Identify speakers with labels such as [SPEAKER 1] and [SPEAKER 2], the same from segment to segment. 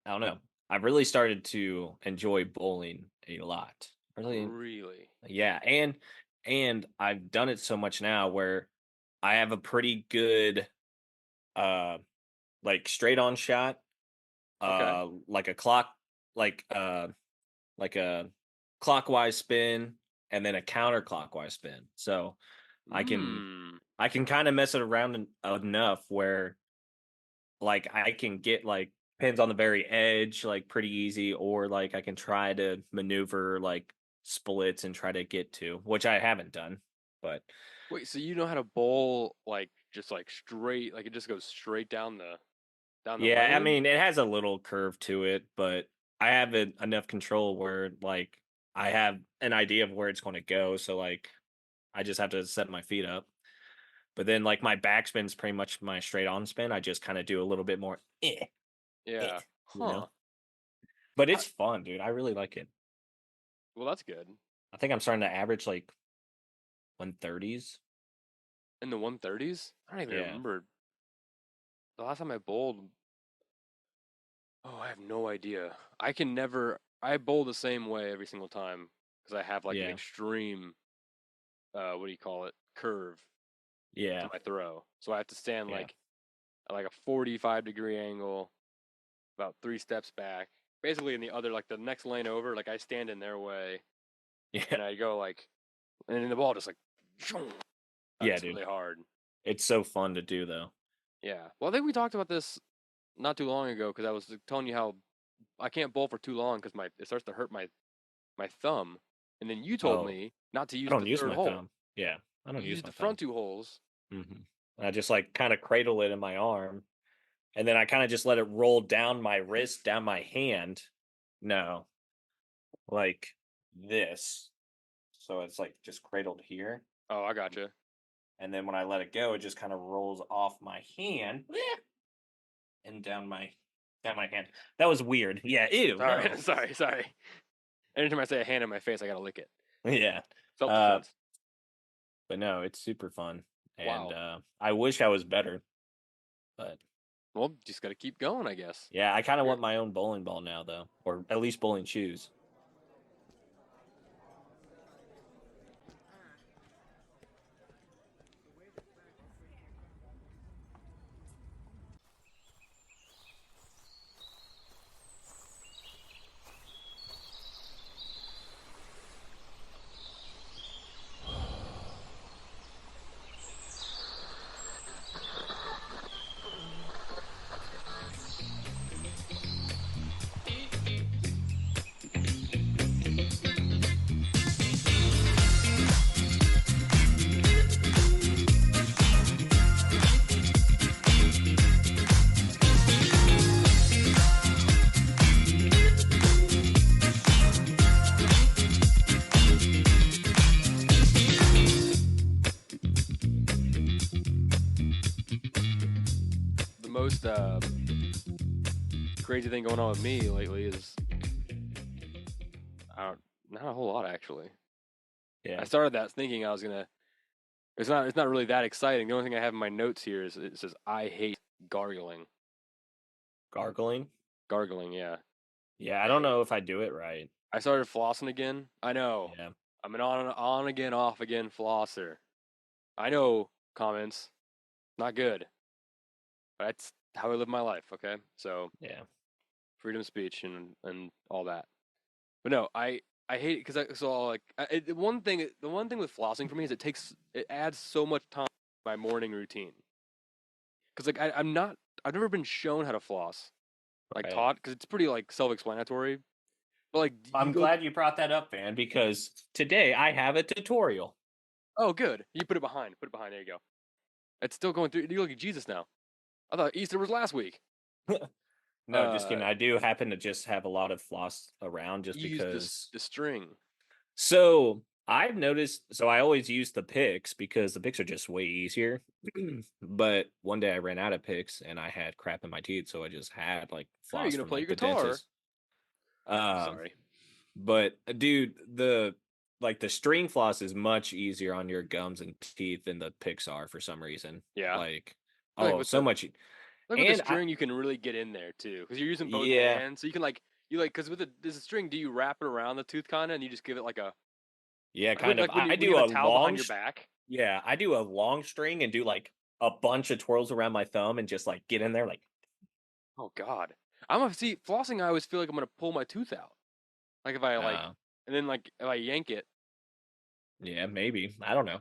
[SPEAKER 1] I don't know. I've really started to enjoy bowling a lot. Really,
[SPEAKER 2] Really?
[SPEAKER 1] yeah, and I've done it so much now where I have a pretty good uh like straight on shot,
[SPEAKER 2] Okay.
[SPEAKER 1] like a clock, like like a clockwise spin and then a counterclockwise spin. So I can
[SPEAKER 2] Mm.
[SPEAKER 1] I can kind of mess it around enough where like I can get like pins on the very edge like pretty easy, or like I can try to maneuver like splits and try to get to, which I haven't done. But
[SPEAKER 2] Wait, so you know how to bowl like just like straight, like it just goes straight down the
[SPEAKER 1] yeah, I
[SPEAKER 2] lane?
[SPEAKER 1] mean it has a little curve to it, but I have enough control where like I have an idea of where it's going to go. So like I just have to set my feet up. But then like my backspin's pretty much my straight on spin. I just kind of do a little bit more eh,
[SPEAKER 2] Yeah.
[SPEAKER 1] you know.
[SPEAKER 2] Huh.
[SPEAKER 1] But
[SPEAKER 2] How,
[SPEAKER 1] it's fun, dude. I really like it.
[SPEAKER 2] well, that's good.
[SPEAKER 1] I think I'm starting to average like 130s.
[SPEAKER 2] In the 130s? I don't even
[SPEAKER 1] Yeah.
[SPEAKER 2] remember the last time I bowled. Oh, I have no idea. I can never. I bowl the same way every single time because I have like an
[SPEAKER 1] Yeah.
[SPEAKER 2] extreme, what do you call it, curve to
[SPEAKER 1] Yeah.
[SPEAKER 2] my throw. So I have to stand
[SPEAKER 1] Yeah.
[SPEAKER 2] like at like a 45-degree angle, about 3 steps back. Basically, in the other, like the next lane over, like I stand in their way
[SPEAKER 1] Yeah.
[SPEAKER 2] and I go like, and then the ball just like, shoom.
[SPEAKER 1] Yeah,
[SPEAKER 2] It's
[SPEAKER 1] dude.
[SPEAKER 2] really hard.
[SPEAKER 1] It's so fun to do though.
[SPEAKER 2] Yeah. Well, I think we talked about this not too long ago because I was telling you how I can't bowl for too long because my it starts to hurt my thumb, and then you told
[SPEAKER 1] Oh,
[SPEAKER 2] me not to
[SPEAKER 1] I
[SPEAKER 2] use
[SPEAKER 1] don't
[SPEAKER 2] the
[SPEAKER 1] use
[SPEAKER 2] third
[SPEAKER 1] my
[SPEAKER 2] hole.
[SPEAKER 1] thumb. Yeah. I don't
[SPEAKER 2] You
[SPEAKER 1] use
[SPEAKER 2] use
[SPEAKER 1] my
[SPEAKER 2] the
[SPEAKER 1] thumb.
[SPEAKER 2] front 2 holes.
[SPEAKER 1] I just like kind of cradle it in my arm, and then I kind of just let it roll down my wrist, down my hand. No, like this. So it's like just cradled here.
[SPEAKER 2] Oh, I gotcha.
[SPEAKER 1] And then when I let it go, it just kind of rolls off my hand and down my hand. That was weird. Yeah, ew,
[SPEAKER 2] Sorry,
[SPEAKER 1] no.
[SPEAKER 2] sorry. Anytime I say a hand in my face, I gotta lick it.
[SPEAKER 1] Yeah.
[SPEAKER 2] Self
[SPEAKER 1] Uh
[SPEAKER 2] defense.
[SPEAKER 1] but no, it's super fun. And
[SPEAKER 2] Wow.
[SPEAKER 1] I wish I was better, but
[SPEAKER 2] Well, just gotta keep going, I guess.
[SPEAKER 1] yeah, I kind of
[SPEAKER 2] You're,
[SPEAKER 1] want my own bowling ball now though, or at least bowling shoes.
[SPEAKER 2] the most crazy thing going on with me lately is I don't, not a whole lot actually. I
[SPEAKER 1] Yeah.
[SPEAKER 2] started that thinking I was gonna. It's not really that exciting. The only thing I have in my notes here is it says I hate gargling.
[SPEAKER 1] Gargling.
[SPEAKER 2] Gargling, yeah.
[SPEAKER 1] Yeah, I
[SPEAKER 2] I
[SPEAKER 1] don't
[SPEAKER 2] hate it.
[SPEAKER 1] know if I do it right.
[SPEAKER 2] I started flossing again. I know.
[SPEAKER 1] Yeah.
[SPEAKER 2] I'm an on again, off again flosser. I know comments, not good, but that's how I live my life. Okay, so
[SPEAKER 1] Yeah.
[SPEAKER 2] freedom of speech and all that. But no, I hate it because the one thing with flossing for me is it adds so much time to my morning routine. Because like I've never been shown how to floss, like
[SPEAKER 1] Right.
[SPEAKER 2] taught, because it's pretty like self-explanatory. But like you
[SPEAKER 1] I'm
[SPEAKER 2] go,
[SPEAKER 1] glad you brought that up, man, because today I have a tutorial.
[SPEAKER 2] oh good, you put it behind. There you go. It's still going through. You look like Jesus now. I thought Easter was last week.
[SPEAKER 1] No, just
[SPEAKER 2] Uh,
[SPEAKER 1] kidding. I do happen to just have a lot of floss around just
[SPEAKER 2] you use
[SPEAKER 1] because.
[SPEAKER 2] the string.
[SPEAKER 1] So I've noticed, so I always use the picks because the picks are just way easier. But one day I ran out of picks and I had crap in my teeth. So I just had like
[SPEAKER 2] How are you
[SPEAKER 1] floss
[SPEAKER 2] gonna
[SPEAKER 1] from
[SPEAKER 2] play your
[SPEAKER 1] like the
[SPEAKER 2] guitar?
[SPEAKER 1] dentist. Um,
[SPEAKER 2] Sorry.
[SPEAKER 1] but dude, the like the string floss is much easier on your gums and teeth than the picks are for some reason.
[SPEAKER 2] Yeah.
[SPEAKER 1] Like,
[SPEAKER 2] I feel like
[SPEAKER 1] oh,
[SPEAKER 2] with
[SPEAKER 1] so
[SPEAKER 2] the
[SPEAKER 1] much.
[SPEAKER 2] Like with the
[SPEAKER 1] And
[SPEAKER 2] string, you can really get in there too, because you're using both
[SPEAKER 1] yeah,
[SPEAKER 2] hands. So you can like because with there's a string. Do you wrap it around the tooth kind of, and you just give it
[SPEAKER 1] yeah,
[SPEAKER 2] like
[SPEAKER 1] kind of.
[SPEAKER 2] when
[SPEAKER 1] I
[SPEAKER 2] you
[SPEAKER 1] do
[SPEAKER 2] have a
[SPEAKER 1] a
[SPEAKER 2] towel behind your back?
[SPEAKER 1] yeah, I do a long string and do like a bunch of twirls around my thumb and just like get in there like
[SPEAKER 2] Oh God, I'm gonna see flossing. I always feel like I'm gonna pull my tooth out. Like if I
[SPEAKER 1] uh
[SPEAKER 2] and then if I yank it.
[SPEAKER 1] yeah, maybe. I don't know.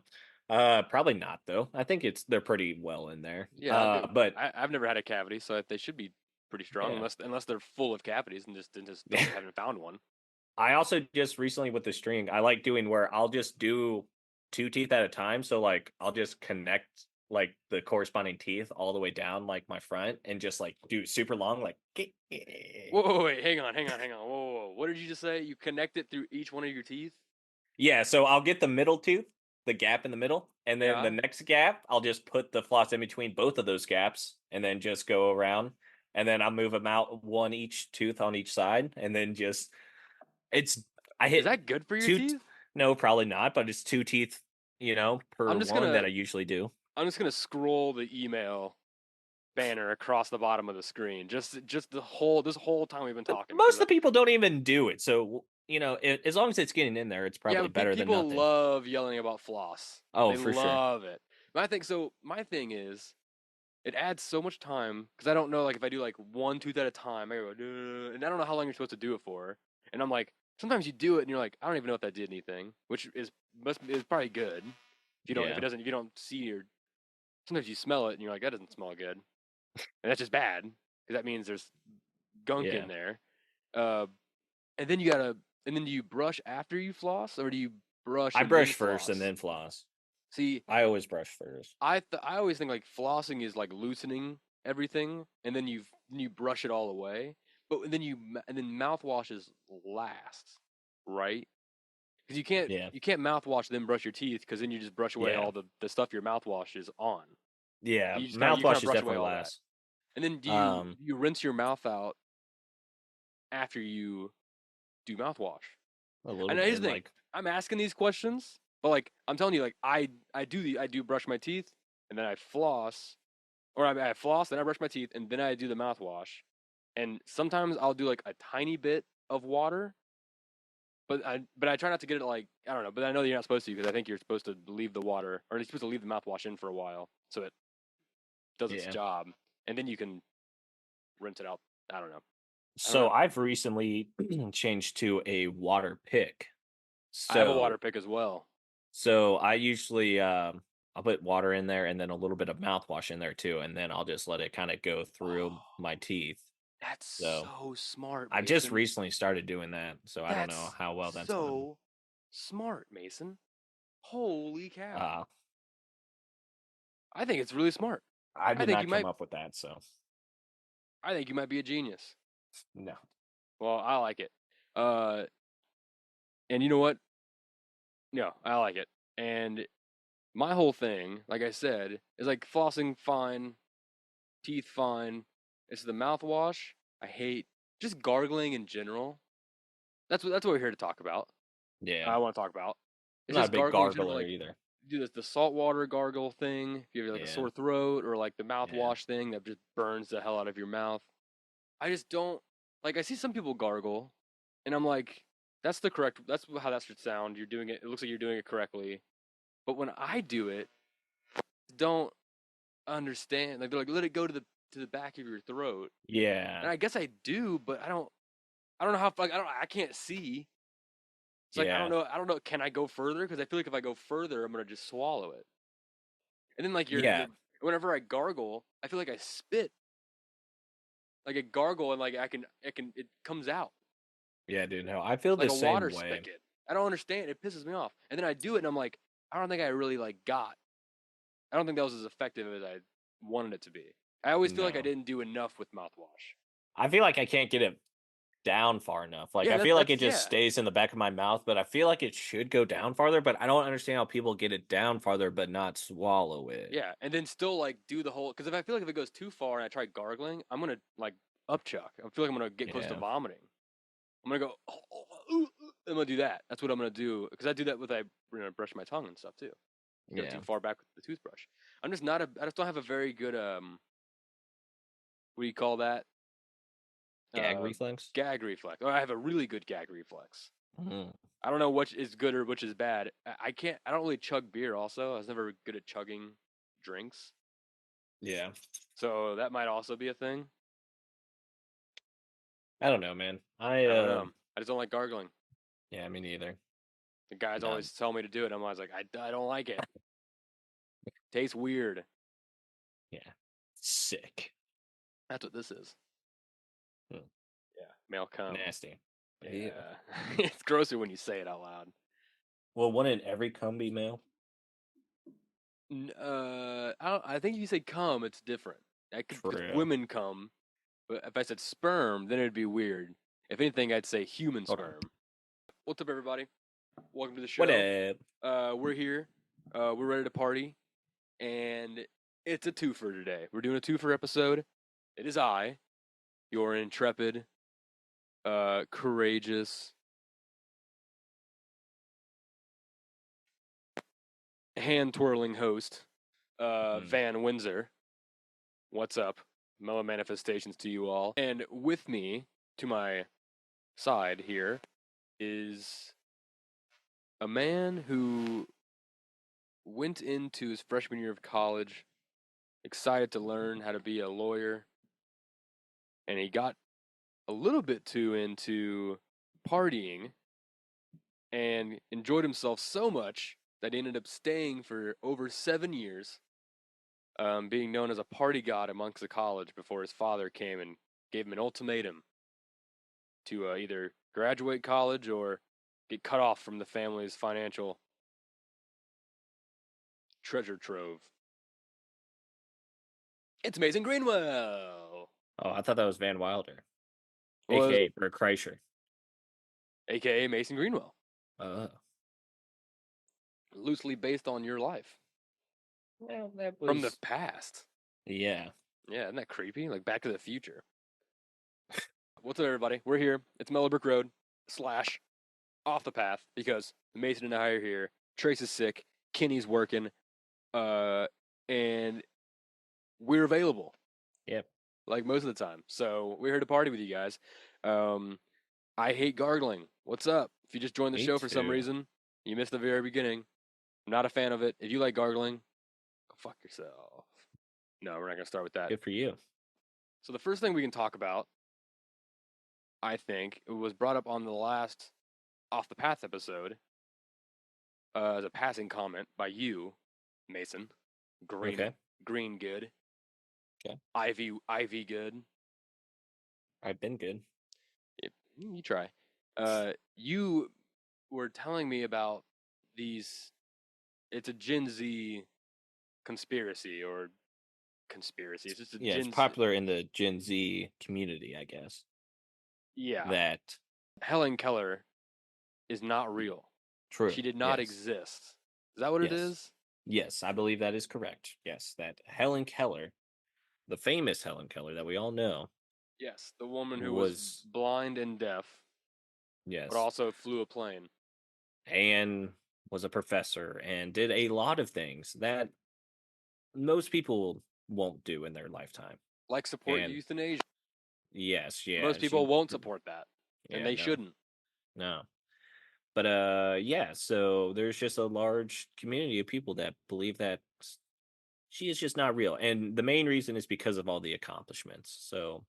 [SPEAKER 1] Probably not though. I think they're pretty well in there.
[SPEAKER 2] Yeah,
[SPEAKER 1] But
[SPEAKER 2] I've never had a cavity, so they should be pretty strong,
[SPEAKER 1] yeah.
[SPEAKER 2] unless they're full of cavities and just don't haven't found one.
[SPEAKER 1] I also just recently with the string, I like doing where I'll just do 2 teeth at a time. So like I'll just connect like the corresponding teeth all the way down like my front and just like do super long like
[SPEAKER 2] Whoa, wait, hang on. Whoa. What did you just say? You connect it through each one of your teeth?
[SPEAKER 1] yeah, so I'll get the middle tooth, the gap in the middle, and then the
[SPEAKER 2] Yeah.
[SPEAKER 1] next gap, I'll just put the floss in between both of those gaps and then just go around and then I'll move them out one each tooth on each side and then just it's I
[SPEAKER 2] Is
[SPEAKER 1] hit
[SPEAKER 2] that good for your
[SPEAKER 1] 2
[SPEAKER 2] teeth?
[SPEAKER 1] no, probably not, but it's 2 teeth,
[SPEAKER 2] I'm
[SPEAKER 1] per
[SPEAKER 2] just
[SPEAKER 1] one that
[SPEAKER 2] gonna
[SPEAKER 1] I usually do.
[SPEAKER 2] I'm just gonna scroll the email banner across the bottom of the screen. Just this whole time we've been
[SPEAKER 1] But
[SPEAKER 2] talking
[SPEAKER 1] most
[SPEAKER 2] because
[SPEAKER 1] of the people don't even do it, so, as long as it's getting in there, it's
[SPEAKER 2] yeah,
[SPEAKER 1] probably
[SPEAKER 2] but
[SPEAKER 1] better than
[SPEAKER 2] people
[SPEAKER 1] nothing.
[SPEAKER 2] love yelling about floss.
[SPEAKER 1] Oh,
[SPEAKER 2] They
[SPEAKER 1] for sure.
[SPEAKER 2] love it. But I think so. My thing is, it adds so much time because I don't know, like if I do like one tooth at a time, I go, "Duh," and I don't know how long you're supposed to do it for. And I'm like, sometimes you do it and you're like, I don't even know if that did anything, which is probably good. If
[SPEAKER 1] Yeah,
[SPEAKER 2] if you don't see or sometimes you smell it and you're like, that doesn't smell good, and that's just bad because that means there's gunk in
[SPEAKER 1] yeah.
[SPEAKER 2] there. Uh, and then you gotta, and then do you brush after you floss or do you brush
[SPEAKER 1] I
[SPEAKER 2] and then
[SPEAKER 1] brush first and
[SPEAKER 2] floss?
[SPEAKER 1] then floss.
[SPEAKER 2] See,
[SPEAKER 1] I always brush first.
[SPEAKER 2] I always think like flossing is like loosening everything, and then you brush it all away. But and then mouthwash is last, right? Because
[SPEAKER 1] Yeah,
[SPEAKER 2] you can't mouthwash then brush your teeth because then you just brush away
[SPEAKER 1] yeah,
[SPEAKER 2] all the stuff your mouthwash is on.
[SPEAKER 1] yeah.
[SPEAKER 2] You kind
[SPEAKER 1] Mouthwash
[SPEAKER 2] of
[SPEAKER 1] is
[SPEAKER 2] brush away
[SPEAKER 1] definitely
[SPEAKER 2] all that.
[SPEAKER 1] last.
[SPEAKER 2] And then
[SPEAKER 1] Um,
[SPEAKER 2] you rinse your mouth out after you do mouthwash?
[SPEAKER 1] a little
[SPEAKER 2] And here's
[SPEAKER 1] bit,
[SPEAKER 2] the thing:
[SPEAKER 1] like,
[SPEAKER 2] I'm asking these questions, but like I'm telling you, like I do brush my teeth and then I floss, or I floss, then I brush my teeth, and then I do the mouthwash. And sometimes I'll do like a tiny bit of water, but I try not to get it like I don't know. But I know that you're not supposed to because I think you're supposed to leave the water, or you're supposed to leave the mouthwash in for a while so it does its
[SPEAKER 1] yeah.
[SPEAKER 2] job, and then you can rinse it out. I don't know. I don't
[SPEAKER 1] So
[SPEAKER 2] know.
[SPEAKER 1] I've recently changed to a water pick.
[SPEAKER 2] I have a water
[SPEAKER 1] So
[SPEAKER 2] pick as well.
[SPEAKER 1] I usually I'll put water in there and then a little bit of mouthwash in there too, and then I'll just let it kind of go through
[SPEAKER 2] Oh,
[SPEAKER 1] my teeth.
[SPEAKER 2] that's
[SPEAKER 1] So
[SPEAKER 2] so smart,
[SPEAKER 1] I just
[SPEAKER 2] Mason.
[SPEAKER 1] recently started doing that, so I don't know
[SPEAKER 2] That's
[SPEAKER 1] how well that's gone.
[SPEAKER 2] so smart, Mason. Holy cow.
[SPEAKER 1] Uh,
[SPEAKER 2] I think it's really smart.
[SPEAKER 1] I
[SPEAKER 2] I
[SPEAKER 1] did
[SPEAKER 2] think you
[SPEAKER 1] not come
[SPEAKER 2] might
[SPEAKER 1] up with that, so
[SPEAKER 2] I think you might be a genius.
[SPEAKER 1] no.
[SPEAKER 2] Well, I like it. Uh and you know what? No, I like it. And my whole thing, like I said, is like flossing fine, teeth fine. It's the mouthwash. I hate just gargling in general. That's what we're here to talk about.
[SPEAKER 1] Yeah,
[SPEAKER 2] I want to talk about.
[SPEAKER 1] I'm
[SPEAKER 2] It's
[SPEAKER 1] not a
[SPEAKER 2] just
[SPEAKER 1] big
[SPEAKER 2] gargling in general,
[SPEAKER 1] gargler
[SPEAKER 2] like
[SPEAKER 1] either.
[SPEAKER 2] do the saltwater gargle thing. If you have like a
[SPEAKER 1] Yeah,
[SPEAKER 2] sore throat or like the
[SPEAKER 1] yeah.
[SPEAKER 2] mouthwash thing that just burns the hell out of your mouth. I just don't like. I see some people gargle, and I'm like, that's the correct. That's how that should sound. You're doing it. It looks like you're doing it correctly. But when I do it, don't understand. Like they're like, let it go to the back of your throat,
[SPEAKER 1] Yeah,
[SPEAKER 2] and I guess I do, but I don't. I don't know how. Like I can't see. It's like I don't
[SPEAKER 1] yeah,
[SPEAKER 2] know. I don't know. Can I go further? Because I feel like if I go further, I'm gonna just swallow it. And then like
[SPEAKER 1] yeah,
[SPEAKER 2] you're whenever I gargle, I feel like I spit like a gargle, and like it comes out
[SPEAKER 1] yeah, dude. No, I feel
[SPEAKER 2] like
[SPEAKER 1] the
[SPEAKER 2] a water
[SPEAKER 1] same way.
[SPEAKER 2] spigot. I don't understand. It pisses me off. And then I do it, and I'm like, I don't think I really like got. I don't think that was as effective as I wanted it to be. I always feel like I
[SPEAKER 1] No,
[SPEAKER 2] didn't do enough with mouthwash.
[SPEAKER 1] I feel like I can't get it down far enough. Like
[SPEAKER 2] Yeah,
[SPEAKER 1] I feel like it
[SPEAKER 2] that's
[SPEAKER 1] just
[SPEAKER 2] yeah,
[SPEAKER 1] stays in the back of my mouth, but I feel like it should go down farther. But I don't understand how people get it down farther but not swallow it.
[SPEAKER 2] yeah. And then still like do the whole because if I feel like if it goes too far and I try gargling, I'm gonna like upchuck. I feel like I'm gonna get close to
[SPEAKER 1] Yeah,
[SPEAKER 2] vomiting. I'm gonna go. I'm gonna do that. That's what I'm gonna do because I do that with brush my tongue and stuff too. Go
[SPEAKER 1] yeah,
[SPEAKER 2] too far back with the toothbrush. I'm just not a. I just don't have a very good what do you call that?
[SPEAKER 1] Gag reflex.
[SPEAKER 2] Gag reflex. Or I have a really good gag reflex.
[SPEAKER 1] Mhm.
[SPEAKER 2] I don't know which is good or which is bad. I can't. I don't really chug beer. Also, I was never good at chugging drinks,
[SPEAKER 1] Yeah,
[SPEAKER 2] so that might also be a thing.
[SPEAKER 1] I don't know, man. I
[SPEAKER 2] I don't know. I just don't like gargling.
[SPEAKER 1] yeah, me neither.
[SPEAKER 2] The guys
[SPEAKER 1] No,
[SPEAKER 2] always tell me to do it. I'm always like, I don't like it. Tastes weird.
[SPEAKER 1] yeah, sick.
[SPEAKER 2] That's what this is.
[SPEAKER 1] Hmm.
[SPEAKER 2] Yeah, male cum.
[SPEAKER 1] Nasty. Ew.
[SPEAKER 2] Yeah, it's grosser when you say it out loud.
[SPEAKER 1] Well, wouldn't every cum be male?
[SPEAKER 2] I think if you say cum, it's different. I could because
[SPEAKER 1] True.
[SPEAKER 2] women cum, but if I said sperm, then it'd be weird. If anything, I'd say human
[SPEAKER 1] Hold on.
[SPEAKER 2] sperm. What's up, everybody? Welcome to the
[SPEAKER 1] What
[SPEAKER 2] show.
[SPEAKER 1] up?
[SPEAKER 2] We're here. We're ready to party, and it's a twofer today. We're doing a twofer episode. It is I, your intrepid, courageous, hand twirling host,
[SPEAKER 1] Mm.
[SPEAKER 2] Van Windsor. What's up? Mellow manifestations to you all. And with me, to my side here, is a man who went into his freshman year of college excited to learn how to be a lawyer, and he got a little bit too into partying and enjoyed himself so much that he ended up staying for over 7 years, being known as a party god amongst the college before his father came and gave him an ultimatum to either graduate college or get cut off from the family's financial treasure trove. It's Mason Greenwell,
[SPEAKER 1] Oh, I thought that was Van Wilder,
[SPEAKER 2] well,
[SPEAKER 1] aka Bert Kreischer.
[SPEAKER 2] aka Mason Greenwell,
[SPEAKER 1] Uh,
[SPEAKER 2] loosely based on your life
[SPEAKER 1] well, that
[SPEAKER 2] from the
[SPEAKER 1] was
[SPEAKER 2] past.
[SPEAKER 1] yeah.
[SPEAKER 2] Yeah, isn't that creepy? Like Back to the Future. What's up, everybody? We're here. It's Mellow Brick Road slash off the path because Mason and I are here. Trace is sick. Kenny's working. And we're available
[SPEAKER 1] Yep.
[SPEAKER 2] like most of the time. So we're here to party with you guys. Um, I hate gargling. What's up? If you just joined the
[SPEAKER 1] Me
[SPEAKER 2] show for some
[SPEAKER 1] too.
[SPEAKER 2] reason, you missed the very beginning. I'm not a fan of it. If you like gargling, go fuck yourself. No, we're not gonna start with that.
[SPEAKER 1] Good for you.
[SPEAKER 2] So the first thing we can talk about, I think, it was brought up on the last Off the Path episode as a passing comment by you, Mason.
[SPEAKER 1] Okay.
[SPEAKER 2] Green good.
[SPEAKER 1] Okay.
[SPEAKER 2] Ivy good.
[SPEAKER 1] I've been good.
[SPEAKER 2] You try. You were telling me about these. It's a Gen Z conspiracy or conspiracy. It's just a
[SPEAKER 1] Yeah, it's
[SPEAKER 2] Gen Z.
[SPEAKER 1] popular in the Gen Z community, I guess.
[SPEAKER 2] Yeah.
[SPEAKER 1] That
[SPEAKER 2] Helen Keller is not real.
[SPEAKER 1] true.
[SPEAKER 2] She did not
[SPEAKER 1] Yes.
[SPEAKER 2] exist. Is that what it
[SPEAKER 1] Yes.
[SPEAKER 2] is?
[SPEAKER 1] Yes, I believe that is correct. Yes, that Helen Keller, the famous Helen Keller that we all know,
[SPEAKER 2] Yes, the woman who was
[SPEAKER 1] was
[SPEAKER 2] blind and deaf, but
[SPEAKER 1] yes,
[SPEAKER 2] also flew a plane.
[SPEAKER 1] and was a professor and did a lot of things that most people won't do in their lifetime.
[SPEAKER 2] Like support
[SPEAKER 1] And
[SPEAKER 2] euthanasia.
[SPEAKER 1] yes,
[SPEAKER 2] Most
[SPEAKER 1] yeah,
[SPEAKER 2] people won't support that, and
[SPEAKER 1] yeah,
[SPEAKER 2] they
[SPEAKER 1] no,
[SPEAKER 2] shouldn't.
[SPEAKER 1] no. But yeah, so there's just a large community of people that believe that she is just not real. And the main reason is because of all the accomplishments. So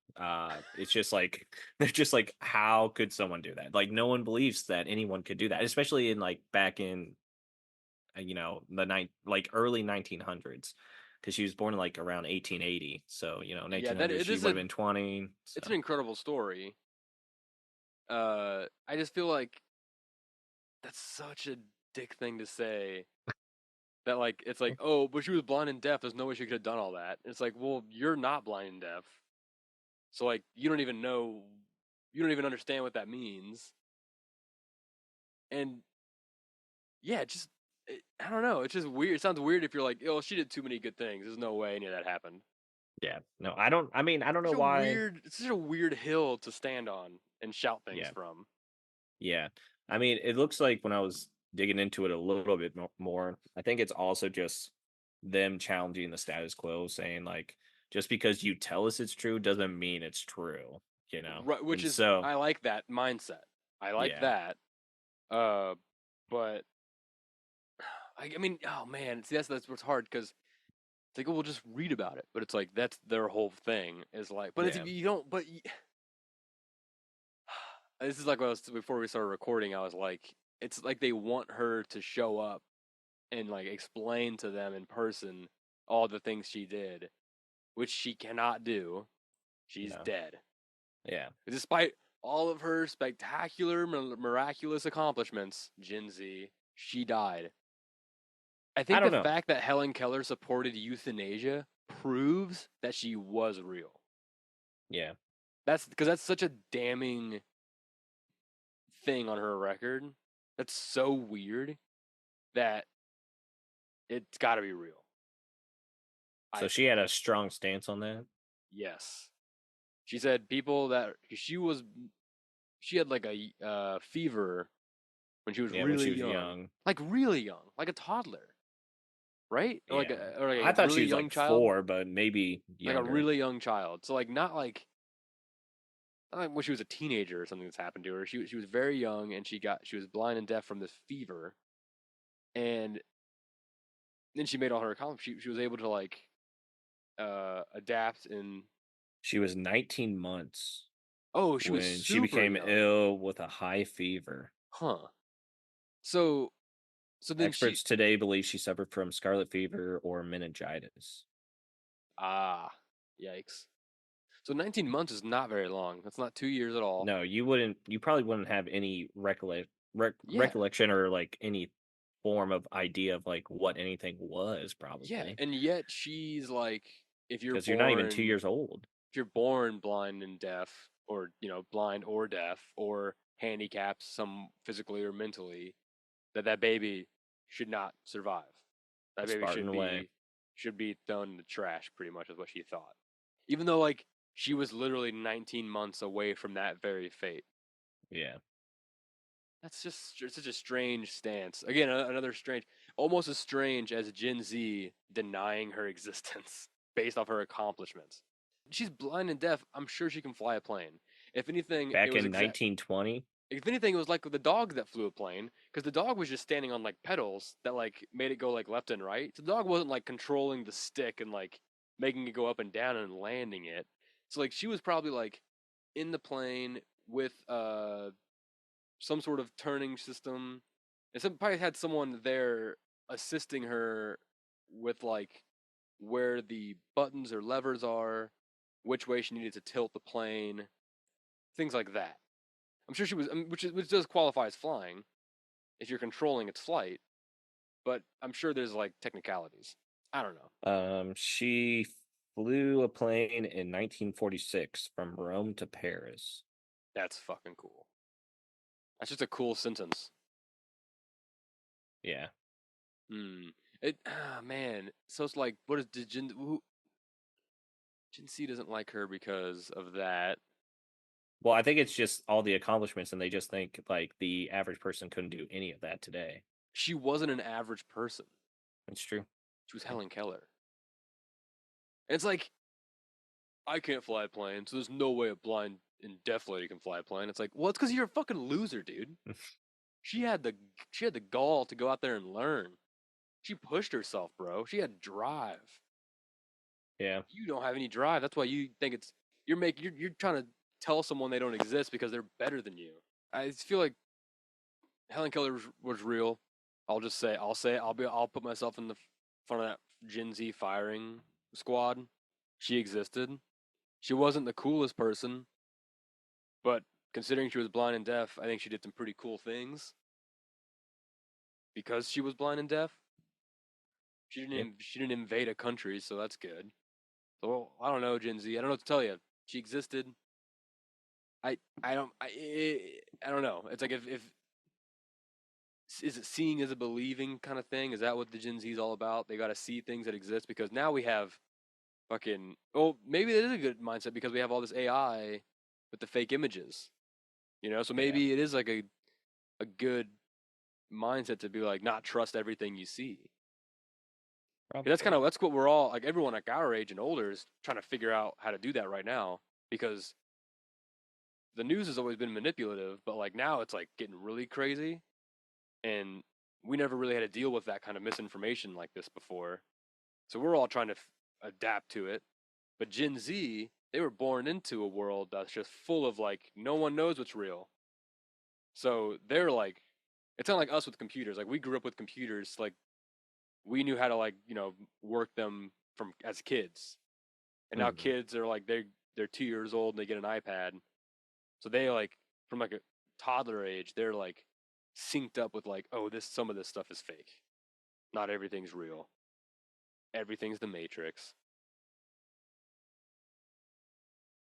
[SPEAKER 1] it's just like they're just like, how could someone do that? Like no one believes that anyone could do that, especially in like back in like early 1900s, because she was born in like around 1880. So
[SPEAKER 2] Yeah, that
[SPEAKER 1] 1900s
[SPEAKER 2] it
[SPEAKER 1] she
[SPEAKER 2] is
[SPEAKER 1] would have been 20. So
[SPEAKER 2] it's an incredible story. I just feel like that's such a dick thing to say. That like it's like, oh, but she was blind and deaf. There's no way she could have done all that. It's like, well, you're not blind and deaf, so like you don't even know, you don't even understand what that means. And yeah, I don't know. It's just weird. It sounds weird if you're like, oh, she did too many good things. There's no way any of that happened.
[SPEAKER 1] yeah, no, I don't. I mean, I don't know
[SPEAKER 2] Such a
[SPEAKER 1] why.
[SPEAKER 2] weird, it's such a weird hill to stand on and shout things
[SPEAKER 1] Yeah,
[SPEAKER 2] from.
[SPEAKER 1] yeah. I mean, it looks like when I was digging into it a little bit more, I think it's also just them challenging the status quo, saying like, just because you tell us it's true doesn't mean it's true, you know?
[SPEAKER 2] Right, which
[SPEAKER 1] And
[SPEAKER 2] is
[SPEAKER 1] so,
[SPEAKER 2] I like that mindset. I like
[SPEAKER 1] yeah,
[SPEAKER 2] that. Uh, but I mean, oh man, see that's what's hard because it's like, oh, we'll just read about it, but it's like that's their whole thing is like, but it's
[SPEAKER 1] yeah,
[SPEAKER 2] you don't, this is like what I was before we started recording. I was like, it's like they want her to show up and like explain to them in person all the things she did, which she cannot do. She's
[SPEAKER 1] no,
[SPEAKER 2] dead.
[SPEAKER 1] yeah.
[SPEAKER 2] Despite all of her spectacular, miraculous accomplishments, Gen Z, she died. I
[SPEAKER 1] I
[SPEAKER 2] think
[SPEAKER 1] don't
[SPEAKER 2] the
[SPEAKER 1] know.
[SPEAKER 2] fact that Helen Keller supported euthanasia proves that she was real.
[SPEAKER 1] Yeah.
[SPEAKER 2] That's because that's such a damning thing on her record. That's so weird that it's got to be real.
[SPEAKER 1] So
[SPEAKER 2] I
[SPEAKER 1] she had a strong stance on that.
[SPEAKER 2] Yes. She said people that she had like a fever when she was
[SPEAKER 1] Yeah, when she
[SPEAKER 2] really
[SPEAKER 1] was
[SPEAKER 2] young,
[SPEAKER 1] young.
[SPEAKER 2] like really young, like a toddler, right?
[SPEAKER 1] Yeah.
[SPEAKER 2] Or like
[SPEAKER 1] I
[SPEAKER 2] a
[SPEAKER 1] thought she
[SPEAKER 2] really
[SPEAKER 1] was
[SPEAKER 2] young
[SPEAKER 1] like
[SPEAKER 2] child,
[SPEAKER 1] 4, but maybe
[SPEAKER 2] like a
[SPEAKER 1] younger.
[SPEAKER 2] really young child. So like not like when she was a teenager or something that's happened to her. She was very young and she was blind and deaf from this fever, and then she made all her accomplishments. She was able to like adapt and
[SPEAKER 1] She was 19 months
[SPEAKER 2] oh she was
[SPEAKER 1] when she
[SPEAKER 2] super
[SPEAKER 1] became
[SPEAKER 2] young,
[SPEAKER 1] ill with a high fever.
[SPEAKER 2] huh? So then she
[SPEAKER 1] Experts today believe she suffered from scarlet fever or meningitis.
[SPEAKER 2] ah yikes. So 19 months is not very long. That's not 2 years at all.
[SPEAKER 1] No, you probably wouldn't have any
[SPEAKER 2] Yeah,
[SPEAKER 1] recollection or like any form of idea of like what anything was
[SPEAKER 2] yeah,
[SPEAKER 1] probably
[SPEAKER 2] and yet she's like,
[SPEAKER 1] because you're not even 2 years old.
[SPEAKER 2] if you're born blind and deaf, or blind or deaf, or handicapped some physically or mentally, that baby should not survive. That
[SPEAKER 1] The
[SPEAKER 2] baby
[SPEAKER 1] Spartan way.
[SPEAKER 2] should be thrown in the trash. Pretty much is what she thought. Even though like she was literally 19 months away from that very fate.
[SPEAKER 1] Yeah.
[SPEAKER 2] That's just such a strange stance. Again, another strange, almost as strange as Gen Z denying her existence based off her accomplishments. She's blind and deaf. I'm sure she can fly a plane. If anything, it
[SPEAKER 1] Back
[SPEAKER 2] was
[SPEAKER 1] in
[SPEAKER 2] exact.
[SPEAKER 1] 1920.
[SPEAKER 2] If anything, it was like the dog that flew a plane, because the dog was just standing on like pedals that like made it go like left and right. So the dog wasn't like controlling the stick and like making it go up and down and landing it. So like she was probably like in the plane with some sort of turning system. And probably had someone there assisting her with like where the buttons or levers are, which way she needed to tilt the plane, things like that. I'm sure she was, which does qualify as flying if you're controlling its flight, but I'm sure there's like technicalities. I don't know.
[SPEAKER 1] She flew a plane in 1946 from Rome to Paris.
[SPEAKER 2] That's fucking cool. That's just a cool sentence.
[SPEAKER 1] Yeah.
[SPEAKER 2] Hmm. Man. So it's like, what is did Gen C doesn't like her because of that.
[SPEAKER 1] Well, I think it's just all the accomplishments, and they just think like the average person couldn't do any of that today.
[SPEAKER 2] She wasn't an average person.
[SPEAKER 1] It's true.
[SPEAKER 2] She was
[SPEAKER 1] Yeah.
[SPEAKER 2] Helen Keller. And it's like, I can't fly a plane, so there's no way a blind and deaf lady can fly a plane. It's like, well, it's because you're a fucking loser, dude. She had the she had the gall to go out there and learn. She pushed herself, bro. She had drive.
[SPEAKER 1] Yeah.
[SPEAKER 2] You don't have any drive. That's why you think it's you're trying to tell someone they don't exist because they're better than you. I feel like Helen Keller was real. I'll say it. I'll put myself in the front of that Gen Z firing squad. She existed. She wasn't the coolest person, but considering she was blind and deaf, I think she did some pretty cool things because she was blind and deaf.
[SPEAKER 1] Yeah.
[SPEAKER 2] She didn't invade a country, so that's good. So I don't know, Gen Z. I don't know what to tell you. She existed. I don't know. It's like if is it seeing as a believing kind of thing? Is that what the Gen Z is all about? They got to see things that exist because now we have fucking. Oh, maybe it is a good mindset because we have all this AI with the fake images. So
[SPEAKER 1] Yeah.
[SPEAKER 2] maybe it is like a good mindset to be like not trust everything you see.
[SPEAKER 1] Probably.
[SPEAKER 2] that's what we're all like. Everyone like our age and older is trying to figure out how to do that right now because the news has always been manipulative, but like now it's like getting really crazy, and we never really had to deal with that kind of misinformation like this before. So we're all trying to adapt to it. But Gen Z, they were born into a world that's just full of like no one knows what's real. So they're like, it's not like us with computers. Like we grew up with computers. Like we knew how to like work them from as kids, and now
[SPEAKER 1] Hmm.
[SPEAKER 2] kids are like they're 2 years old and they get an iPad. So they like from like a toddler age, they're like synced up with like, oh, this some of this stuff is fake. Not everything's real. Everything's the Matrix.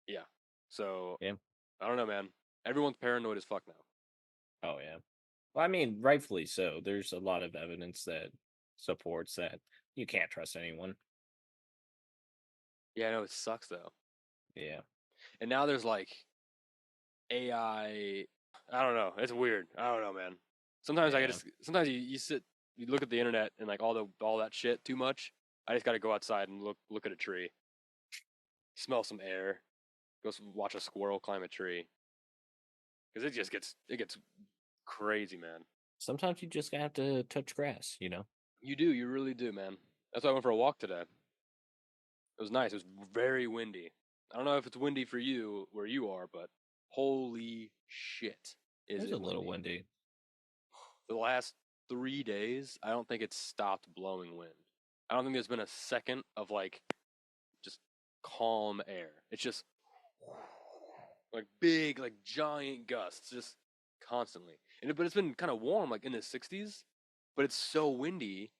[SPEAKER 2] Yeah. So
[SPEAKER 1] Yeah.
[SPEAKER 2] I don't know, man. Everyone's paranoid as fuck now.
[SPEAKER 1] Oh yeah. Well, I mean, rightfully so. There's a lot of evidence that supports that you can't trust anyone.
[SPEAKER 2] Yeah, I know it sucks though.
[SPEAKER 1] Yeah.
[SPEAKER 2] And now there's like AI. I don't know. It's weird. I don't know, man. Sometimes I
[SPEAKER 1] Yeah.
[SPEAKER 2] just sometimes you sit you look at the internet and like all that shit too much. I just got to go outside and look at a tree, smell some air, watch a squirrel climb a tree because it gets crazy, man.
[SPEAKER 1] Sometimes you just have to touch grass, you know?
[SPEAKER 2] You do, you really do, man. That's why I went for a walk today. It was nice. It was very windy. I don't know if it's windy for you where you are, but holy shit,
[SPEAKER 1] It
[SPEAKER 2] is
[SPEAKER 1] was a
[SPEAKER 2] it
[SPEAKER 1] little
[SPEAKER 2] windy?
[SPEAKER 1] windy.
[SPEAKER 2] The last 3 days, I don't think it's stopped blowing wind. I don't think there's been a second of like just calm air. It's just like big, like giant gusts, just constantly. But it's been kind of warm, like in the 60s. But it's so windy,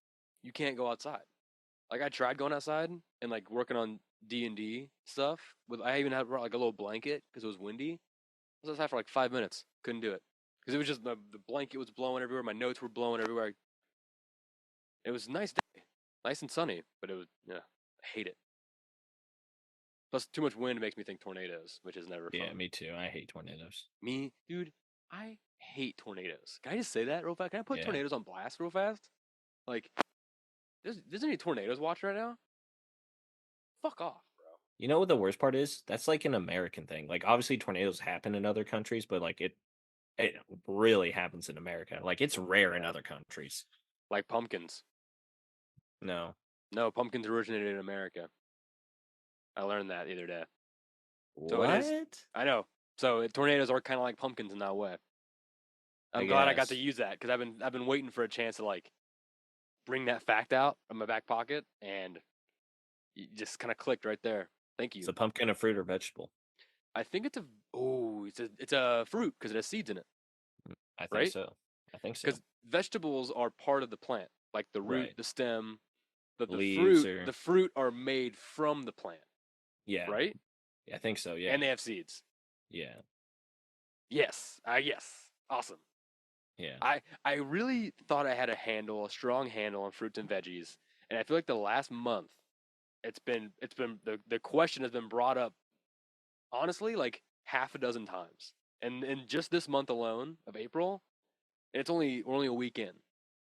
[SPEAKER 2] you can't go outside. Like I tried going outside and like working on D&D stuff. I even had brought like a little blanket because it was windy. I was outside for like 5 minutes. Couldn't do it because it was just the blanket was blowing everywhere. My notes were blowing everywhere. It was a nice day, nice and sunny, but it was yeah, I hate it. Plus, too much wind makes me think tornadoes, which is never
[SPEAKER 1] Yeah,
[SPEAKER 2] fun.
[SPEAKER 1] me too. I hate tornadoes.
[SPEAKER 2] Me, dude, I hate tornadoes. Can I just say that real fast? Can I put
[SPEAKER 1] Yeah.
[SPEAKER 2] tornadoes on blast real fast? Like, there's any tornadoes watching right now? Fuck off, bro.
[SPEAKER 1] You know what the worst part is? That's like an American thing. Like obviously tornadoes happen in other countries, but like it really happens in America. Like it's rare in
[SPEAKER 2] Yeah,
[SPEAKER 1] other countries.
[SPEAKER 2] like pumpkins.
[SPEAKER 1] No.
[SPEAKER 2] No, pumpkins originated in America. I learned that the other day. So it is.
[SPEAKER 1] What?
[SPEAKER 2] I know. So tornadoes are kind of like pumpkins in that way.
[SPEAKER 1] I
[SPEAKER 2] I'm glad I got to
[SPEAKER 1] guess.
[SPEAKER 2] use that because I've been waiting for a chance to like bring that fact out of my back pocket, and it just kind of clicked right there. Thank
[SPEAKER 1] It's
[SPEAKER 2] you.
[SPEAKER 1] a pumpkin, a fruit, or vegetable.
[SPEAKER 2] I think it's a fruit because it has seeds in it,
[SPEAKER 1] I think
[SPEAKER 2] right?
[SPEAKER 1] so. I think so.
[SPEAKER 2] Because vegetables are part of the plant, like the root,
[SPEAKER 1] Right.
[SPEAKER 2] the stem, the
[SPEAKER 1] Leaves
[SPEAKER 2] fruit.
[SPEAKER 1] or
[SPEAKER 2] The fruit are made from the plant,
[SPEAKER 1] yeah.
[SPEAKER 2] right?
[SPEAKER 1] Yeah, I think so. Yeah.
[SPEAKER 2] And they have seeds.
[SPEAKER 1] Yeah.
[SPEAKER 2] Yes, yes, awesome.
[SPEAKER 1] Yeah.
[SPEAKER 2] I really thought I had a strong handle on fruits and veggies, and I feel like the last month it's been the question has been brought up honestly like half a dozen times, and in just this month alone of April, we're only a week in,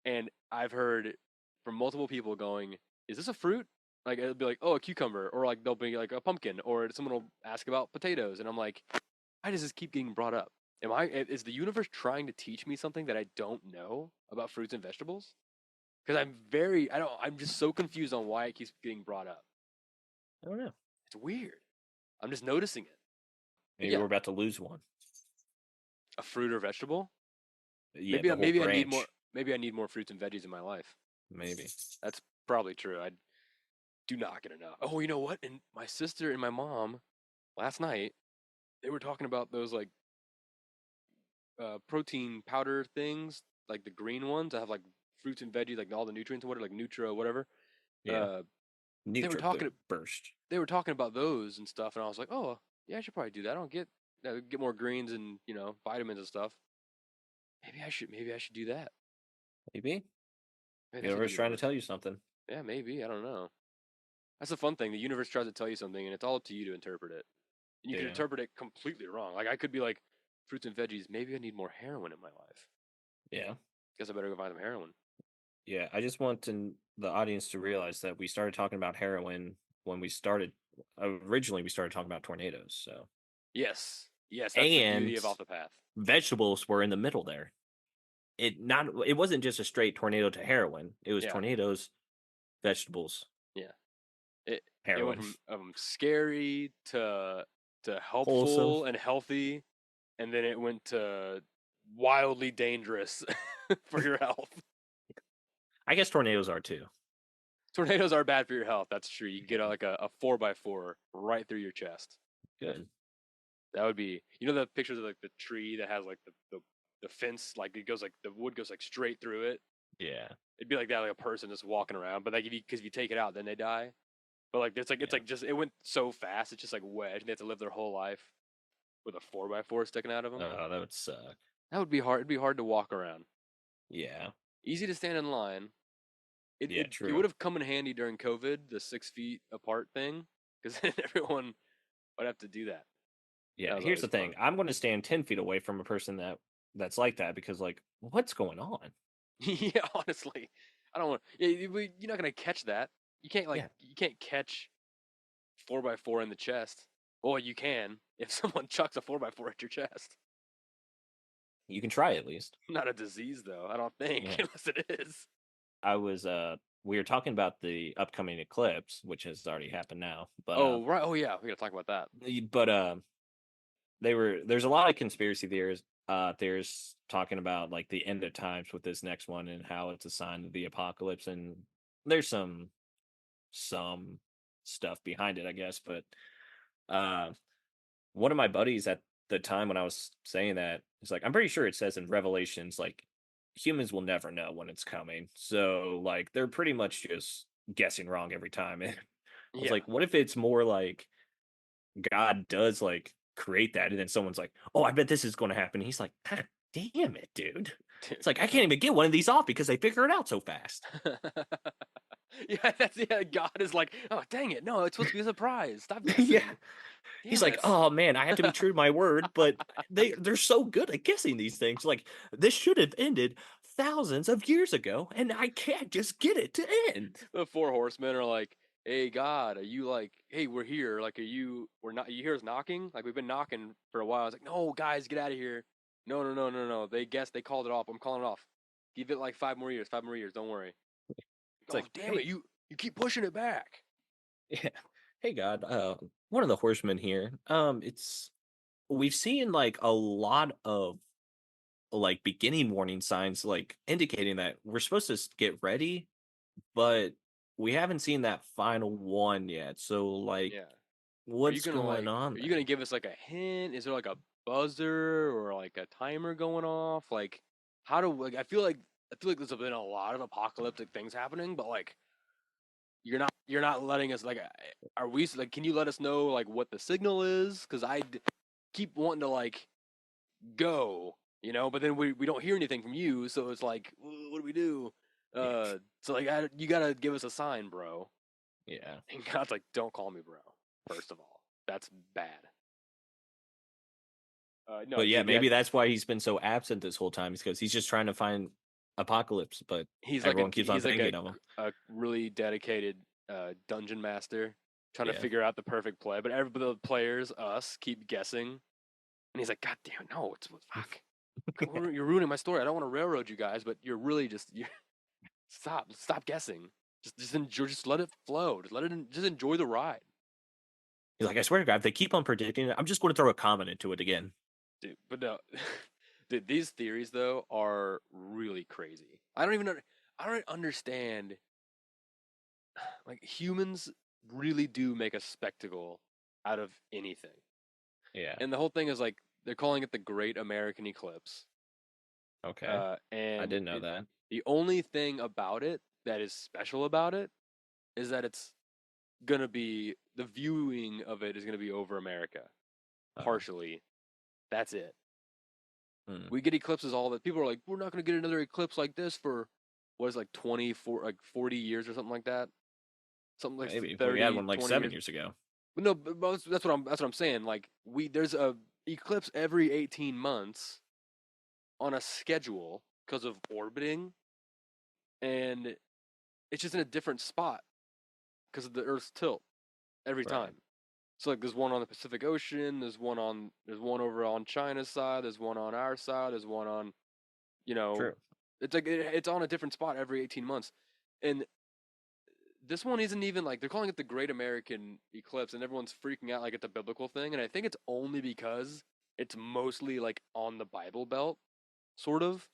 [SPEAKER 2] and I've heard from multiple people going, "Is this a fruit?" Like it'll be like, "Oh, a cucumber," or like they'll be like a pumpkin, or someone will ask about potatoes, and I'm like, "Why does this keep getting brought up? Is the universe trying to teach me something that I don't know about fruits and vegetables?" Because I'm just so confused on why it keeps getting brought up.
[SPEAKER 1] I don't know.
[SPEAKER 2] It's weird. I'm just noticing it. But
[SPEAKER 1] Maybe
[SPEAKER 2] yeah,
[SPEAKER 1] we're about to lose one.
[SPEAKER 2] a fruit or vegetable.
[SPEAKER 1] Yeah, the whole
[SPEAKER 2] Maybe I need more.
[SPEAKER 1] branch.
[SPEAKER 2] Maybe I need more fruits and veggies in my life.
[SPEAKER 1] Maybe.
[SPEAKER 2] That's probably true. I do not get enough. Oh, you know what? And my sister and my mom last night they were talking about those like protein powder things, like the green ones that have like fruits and veggies, like all the nutrients and whatever, like Nutra, whatever.
[SPEAKER 1] Yeah.
[SPEAKER 2] Uh, they were
[SPEAKER 1] Nutra
[SPEAKER 2] talking.
[SPEAKER 1] burst.
[SPEAKER 2] They were talking about those and stuff, and I was like, oh yeah, I should probably do that. I don't get more greens and vitamins and stuff. Maybe I should do that.
[SPEAKER 1] Maybe.
[SPEAKER 2] Maybe that's what the
[SPEAKER 1] Universe trying to
[SPEAKER 2] universe.
[SPEAKER 1] tell you something.
[SPEAKER 2] Yeah, maybe. I don't know. That's the fun thing. The universe tries to tell you something, and it's all up to you to interpret it. And you can
[SPEAKER 1] Yeah.
[SPEAKER 2] interpret it completely wrong. Like I could be like, fruits and veggies. Maybe I need more heroin in my life.
[SPEAKER 1] Yeah.
[SPEAKER 2] Guess I better go find some heroin.
[SPEAKER 1] Yeah, I just want the audience to realize that we started talking about heroin when we started. Originally, we started talking about tornadoes. So,
[SPEAKER 2] Yes, yes, that's the beauty
[SPEAKER 1] and
[SPEAKER 2] of Off the Path.
[SPEAKER 1] vegetables were in the middle there. It wasn't just a straight tornado to heroin. It was
[SPEAKER 2] Yeah,
[SPEAKER 1] tornadoes, vegetables,
[SPEAKER 2] yeah. It went
[SPEAKER 1] heroin,
[SPEAKER 2] from scary to
[SPEAKER 1] wholesome.
[SPEAKER 2] helpful and healthy, and then it went to wildly dangerous for your health.
[SPEAKER 1] I guess tornadoes are too.
[SPEAKER 2] Tornadoes are bad for your health. That's true. You get like a 4x4 right through your chest.
[SPEAKER 1] Good.
[SPEAKER 2] That would be, the pictures of like the tree that has like the fence, like it goes like the wood goes like straight through it.
[SPEAKER 1] Yeah.
[SPEAKER 2] It'd be like that, like a person just walking around. But like because if you take it out, then they die. But like it's
[SPEAKER 1] Yeah.
[SPEAKER 2] like just it went so fast. It's just like wedged. They have to live their whole life with a 4x4 sticking out of them.
[SPEAKER 1] Oh, that would suck.
[SPEAKER 2] That would be hard. It'd be hard to walk around.
[SPEAKER 1] Yeah.
[SPEAKER 2] Easy to stand in line.
[SPEAKER 1] Yeah.
[SPEAKER 2] It
[SPEAKER 1] True.
[SPEAKER 2] would have come in handy during COVID, the 6 feet apart thing, because then everyone would have to do that.
[SPEAKER 1] Yeah.
[SPEAKER 2] That was
[SPEAKER 1] Here's
[SPEAKER 2] always
[SPEAKER 1] the
[SPEAKER 2] fun.
[SPEAKER 1] thing. I'm going to stand 10 feet away from a person that's like that because, like, what's going on?
[SPEAKER 2] Yeah, honestly, I don't want. You're not gonna catch that.
[SPEAKER 1] Yeah.
[SPEAKER 2] You can't catch 4x4 in the chest. Well, you can if someone chucks a 4x4 at your chest.
[SPEAKER 1] You can try at least.
[SPEAKER 2] Not a disease though. I don't think
[SPEAKER 1] Yeah.
[SPEAKER 2] unless it is.
[SPEAKER 1] I was we were talking about the upcoming eclipse, which has already happened now.
[SPEAKER 2] Oh right. Oh yeah. We gotta talk about that.
[SPEAKER 1] But there's a lot of conspiracy theorists talking about like the end of times with this next one and how it's a sign of the apocalypse, and there's some stuff behind it, I guess. But uh one of my buddies at the time when I was saying that is like, I'm pretty sure it says in Revelations like humans will never know when it's coming. So like they're pretty much just guessing wrong every time. And I was
[SPEAKER 2] Yeah.
[SPEAKER 1] like, what if it's more like God does like create that and then someone's like, "Oh, I bet this is going to happen." He's like, "God damn it, dude."
[SPEAKER 2] Dude.
[SPEAKER 1] It's like I can't even get one of these off because they figure it out so fast.
[SPEAKER 2] Yeah. God is like, oh dang it! No, it's supposed to be a surprise. Stop
[SPEAKER 1] Yeah.
[SPEAKER 2] guessing.
[SPEAKER 1] He's
[SPEAKER 2] Damn
[SPEAKER 1] like,
[SPEAKER 2] it.
[SPEAKER 1] "Oh man, I have to be true to my word, but they're so good at guessing these things. Like this should have ended thousands of years ago, and I can't just get it to end."
[SPEAKER 2] The four horsemen are like, "Hey God, are you like, hey, we're here. Like, we're not. You hear us knocking? Like, we've been knocking for a while." I was like, "No, guys, get out of here. No, no, no, no, no. They called it off. I'm calling it off. Give it like 5 more years. 5 more years. Don't worry."
[SPEAKER 1] It's
[SPEAKER 2] Oh,
[SPEAKER 1] like,
[SPEAKER 2] damn it!
[SPEAKER 1] "Hey,
[SPEAKER 2] You keep pushing it back."
[SPEAKER 1] yeah, hey God, one of the horsemen here. It's we've seen like a lot of like beginning warning signs like indicating that we're supposed to get ready, but we haven't seen that final one yet. So like
[SPEAKER 2] Yeah.
[SPEAKER 1] what's going
[SPEAKER 2] Are
[SPEAKER 1] on
[SPEAKER 2] you gonna
[SPEAKER 1] there?
[SPEAKER 2] give us like a hint? Is there like a buzzer or like a timer going off? Like, how do like I feel like there's been a lot of apocalyptic things happening, but like you're not letting us like are we like can you let us know like what the signal is because keep wanting to like go but then we don't hear anything from you so it's like what do we do so like you gotta give us a sign bro
[SPEAKER 1] Yeah.
[SPEAKER 2] and God's like don't call me bro first of all that's bad no
[SPEAKER 1] But yeah,
[SPEAKER 2] dude that
[SPEAKER 1] maybe that's why he's been so absent this whole time, is because he's just trying to find apocalypse, but everyone keeps on
[SPEAKER 2] he's like
[SPEAKER 1] thinking of him.
[SPEAKER 2] a really dedicated dungeon master trying to
[SPEAKER 1] Yeah.
[SPEAKER 2] figure out the perfect play but everybody the players us keep guessing. And he's like, God damn it, no, it's fuck. You're ruining my story. I don't want to railroad you guys, but you're really you stop guessing. Just enjoy. Just let it flow. Just let it. Just enjoy the ride,
[SPEAKER 1] He's like, I swear to God, if they keep on predicting it, I'm just going to throw a comment into it again.
[SPEAKER 2] dude. But no, dude, these theories though are really crazy. I don't understand. Like humans really do make a spectacle out of anything,
[SPEAKER 1] Yeah.
[SPEAKER 2] and the whole thing is like they're calling it the Great American Eclipse.
[SPEAKER 1] Okay. I
[SPEAKER 2] And
[SPEAKER 1] didn't know that.
[SPEAKER 2] the only thing about it that is special about it is that it's gonna be the viewing of it is gonna be over America
[SPEAKER 1] Oh.
[SPEAKER 2] partially. That's it.
[SPEAKER 1] Hmm.
[SPEAKER 2] We get eclipses all that. People are like, we're not gonna get another eclipse like this for what is like 24 like 40 years or something like that. Something like
[SPEAKER 1] Maybe we had
[SPEAKER 2] 30,
[SPEAKER 1] one like
[SPEAKER 2] 20
[SPEAKER 1] 7
[SPEAKER 2] years.
[SPEAKER 1] years ago.
[SPEAKER 2] But no, that's what I'm saying. Like there's a eclipse every 18 months on a schedule because of orbiting and it's just in a different spot because of the Earth's tilt every
[SPEAKER 1] Right.
[SPEAKER 2] time. So like there's one on the Pacific Ocean, there's one over on China's side, there's one on our side, there's one on, you know,
[SPEAKER 1] True.
[SPEAKER 2] it's like it's on a different spot every 18 months. And this one isn't even like they're calling it the Great American Eclipse, and everyone's freaking out like it's a biblical thing. And I think it's only because it's mostly like on the Bible Belt, sort of.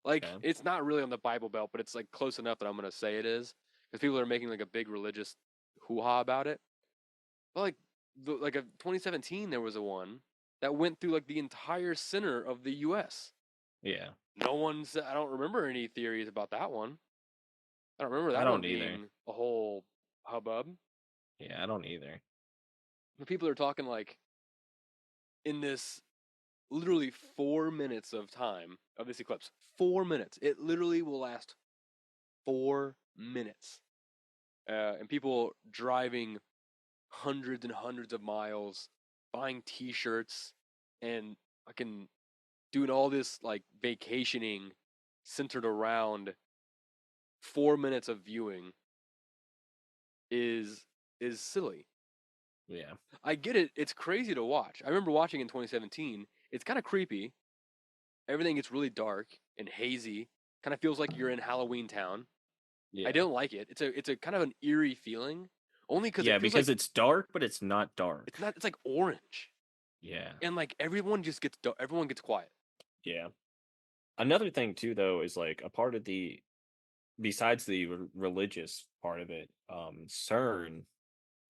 [SPEAKER 2] Like
[SPEAKER 1] Okay.
[SPEAKER 2] it's not really on the Bible Belt, but it's like close enough that I'm gonna say it is because people are making like a big religious hoo ha about it. But like like a 2017, there was a one that went through like the entire center of the U.S.
[SPEAKER 1] Yeah.
[SPEAKER 2] No one's. I don't remember any theories about that one. I don't remember
[SPEAKER 1] I
[SPEAKER 2] that one
[SPEAKER 1] don't either.
[SPEAKER 2] being a whole hubbub.
[SPEAKER 1] Yeah, I don't either.
[SPEAKER 2] But people are talking like in this literally 4 minutes of time of this eclipse. 4 minutes. It literally will last 4 minutes. And people driving hundreds and hundreds of miles, buying T-shirts, and fucking doing all this like vacationing centered around 4 minutes of viewing is is silly.
[SPEAKER 1] Yeah.
[SPEAKER 2] I get it. It's crazy to watch. I remember watching in 2017. It's kind of creepy. Everything gets really dark and hazy. Kind of feels like you're in Halloween Town. I
[SPEAKER 1] Yeah.
[SPEAKER 2] don't like it. It's a kind of an eerie feeling, only because it
[SPEAKER 1] Yeah,
[SPEAKER 2] feels
[SPEAKER 1] because
[SPEAKER 2] like
[SPEAKER 1] it's dark, but it's not
[SPEAKER 2] it's
[SPEAKER 1] dark.
[SPEAKER 2] not. It's like orange,
[SPEAKER 1] Yeah.
[SPEAKER 2] and like everyone just gets everyone gets quiet.
[SPEAKER 1] Yeah. Another thing too, though, is like a part of the besides the religious part of it, CERN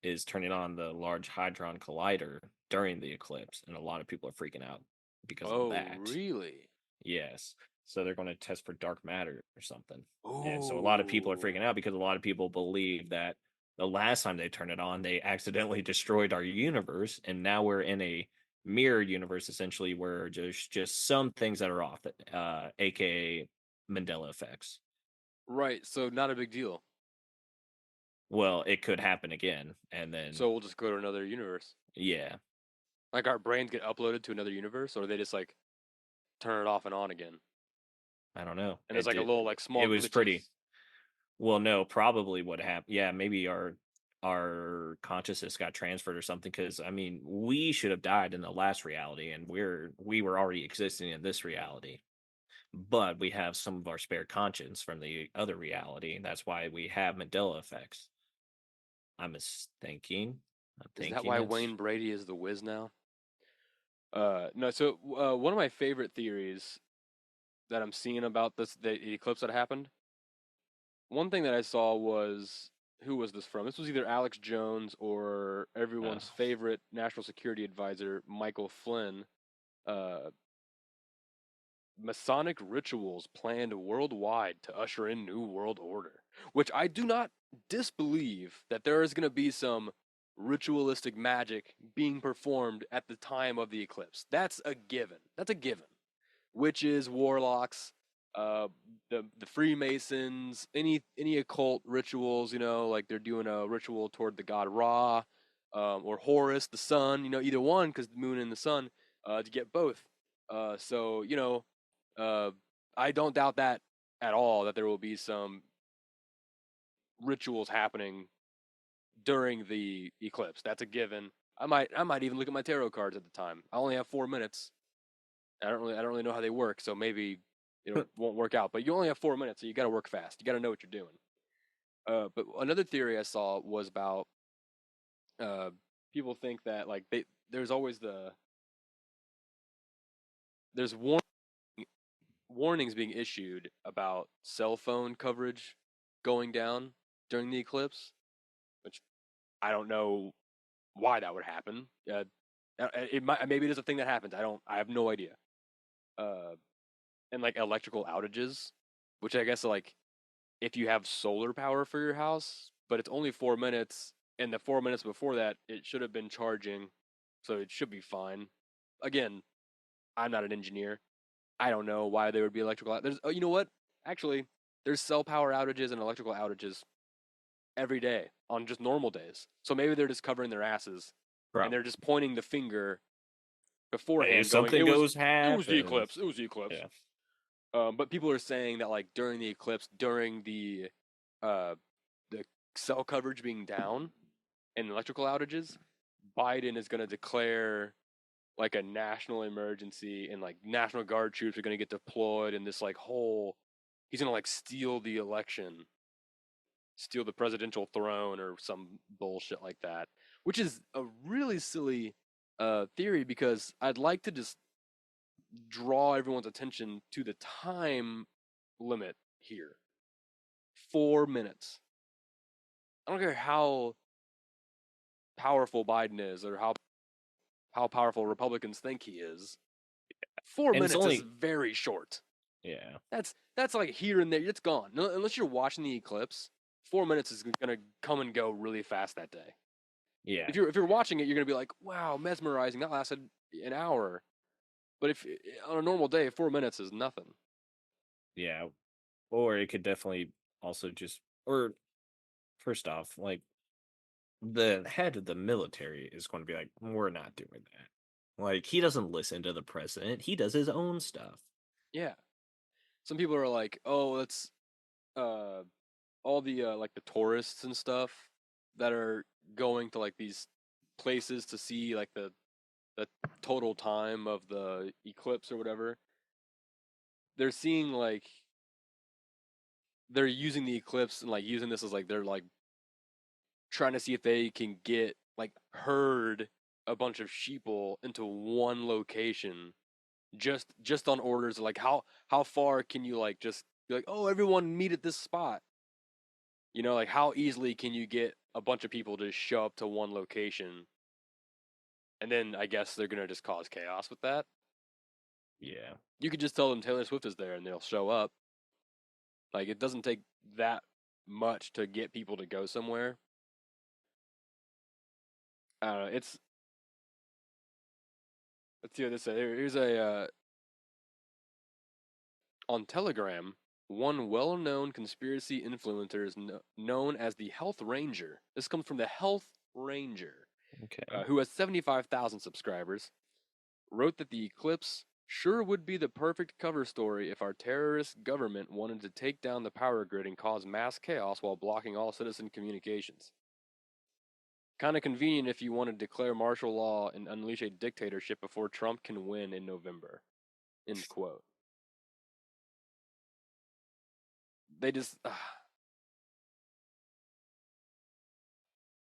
[SPEAKER 1] is turning on the Large Hadron Collider during the eclipse, and a lot of people are freaking out because of
[SPEAKER 2] Oh,
[SPEAKER 1] that.
[SPEAKER 2] really?
[SPEAKER 1] Yes. So they're going to test for dark matter or something. And so a lot of people are
[SPEAKER 2] Oh,
[SPEAKER 1] freaking out because a lot of people believe that the last time they turned it on, they accidentally destroyed our universe. And now we're in a mirror universe, essentially, where there's just some things that are off, aka Mandela effects.
[SPEAKER 2] right. So not a big deal.
[SPEAKER 1] Well, it could happen again. And then,
[SPEAKER 2] So we'll just go to another universe.
[SPEAKER 1] yeah,
[SPEAKER 2] Like our brains get uploaded to another universe, or they just like turn it off and on again.
[SPEAKER 1] I don't know.
[SPEAKER 2] And there's like a little like
[SPEAKER 1] It
[SPEAKER 2] small
[SPEAKER 1] was
[SPEAKER 2] glitches.
[SPEAKER 1] pretty. Well, no, probably what happened. Yeah, maybe our consciousness got transferred or something. Because I mean, we should have died in the last reality, and we were already existing in this reality. But we have some of our spare conscience from the other reality, and that's why we have Mandela effects. Thinking. I'm
[SPEAKER 2] Is that
[SPEAKER 1] thinking
[SPEAKER 2] why
[SPEAKER 1] it's
[SPEAKER 2] Wayne Brady is the Wiz now? No. So one of my favorite theories that I'm seeing about the eclipse that happened. One thing that I saw was who was this from? This was either Alex Jones or
[SPEAKER 1] uh,
[SPEAKER 2] everyone's favorite national security advisor, Michael Flynn. Uh, Masonic rituals planned worldwide to usher in new world order, which I do not disbelieve that there is going to be some ritualistic magic being performed at the time of the eclipse. That's a given. That's a given. Witches, warlocks, uh, the Freemasons, any occult rituals. Like they're doing a ritual toward the god Ra, or Horus, the sun. Either one because the moon and the sun, to get both. So uh, I don't doubt that at all. That there will be some rituals happening during the eclipse. That's a given. I might even look at my tarot cards at the time. I only have 4 minutes. I don't really know how they work, so maybe it won't work out. But you only have 4 minutes, so you got to work fast. You got to know what you're doing. But another theory I saw was about uh, people think that like there's always there's warnings being issued about cell phone coverage going down during the eclipse, which I don't know why that would happen. It might maybe it is a thing that happens. I have no idea. Uh, and like electrical outages, which I guess like if you have solar power for your house, but it's only 4 minutes, and the 4 minutes before that it should have been charging, so it should be fine. Again, I'm not an engineer. I don't know why there would be electrical. There's you know what? Actually, there's cell power outages and electrical outages every day on just normal days. So maybe they're just covering their asses and they're
[SPEAKER 1] probably.
[SPEAKER 2] just pointing the finger
[SPEAKER 1] Hey, if
[SPEAKER 2] beforehand, going,
[SPEAKER 1] something
[SPEAKER 2] "It was
[SPEAKER 1] goes
[SPEAKER 2] it was the
[SPEAKER 1] happens,
[SPEAKER 2] eclipse. It was the eclipse."
[SPEAKER 1] yeah.
[SPEAKER 2] But people are saying that like during the eclipse, during uh the cell coverage being down and electrical outages, Biden is going to declare like a national emergency, and like National Guard troops are going to get deployed, and this like whole he's going to like steal the election, steal the presidential throne or some bullshit like that, which is a really silly theory because I'd like to just draw everyone's attention to the time limit here. 4 minutes. I don't care how powerful Biden is or how powerful Republicans think he is. Four
[SPEAKER 1] And it's
[SPEAKER 2] minutes is
[SPEAKER 1] only
[SPEAKER 2] very short.
[SPEAKER 1] yeah.
[SPEAKER 2] That's like here and there. It's gone. No, unless you're watching the eclipse, 4 minutes is gonna come and go really fast that day.
[SPEAKER 1] Yeah.
[SPEAKER 2] If you're watching it, you're gonna be like, wow, mesmerizing. That lasted an hour. But if on a normal day, 4 minutes is nothing.
[SPEAKER 1] Yeah. Or it could definitely also just or first off, like the head of the military is going to be like, we're not doing that. Like he doesn't listen to the president. He does his own stuff.
[SPEAKER 2] Yeah. Some people are like, oh, that's uh all the like the tourists and stuff that are going to like these places to see like the total time of the eclipse or whatever. They're seeing like they're using the eclipse and like using this as like they're like trying to see if they can get like herd a bunch of sheeple into one location just on orders like how far can you like just be like, oh, everyone meet at this spot, like how easily can you get a bunch of people to show up to one location, and then I guess they're gonna just cause chaos with that.
[SPEAKER 1] Yeah.
[SPEAKER 2] You could just tell them Taylor Swift is there and they'll show up. Like it doesn't take that much to get people to go somewhere. I don't know. Let's see what this says. Here's a on Telegram. One well-known conspiracy influencer is known as the Health Ranger. This comes from the Health Ranger,
[SPEAKER 1] Okay.
[SPEAKER 2] who has 75,000 subscribers. Wrote that the eclipse sure would be the perfect cover story if our terrorist government wanted to take down the power grid and cause mass chaos while blocking all citizen communications. Kind of convenient if you want to declare martial law and unleash a dictatorship before Trump can win in November. End quote. They just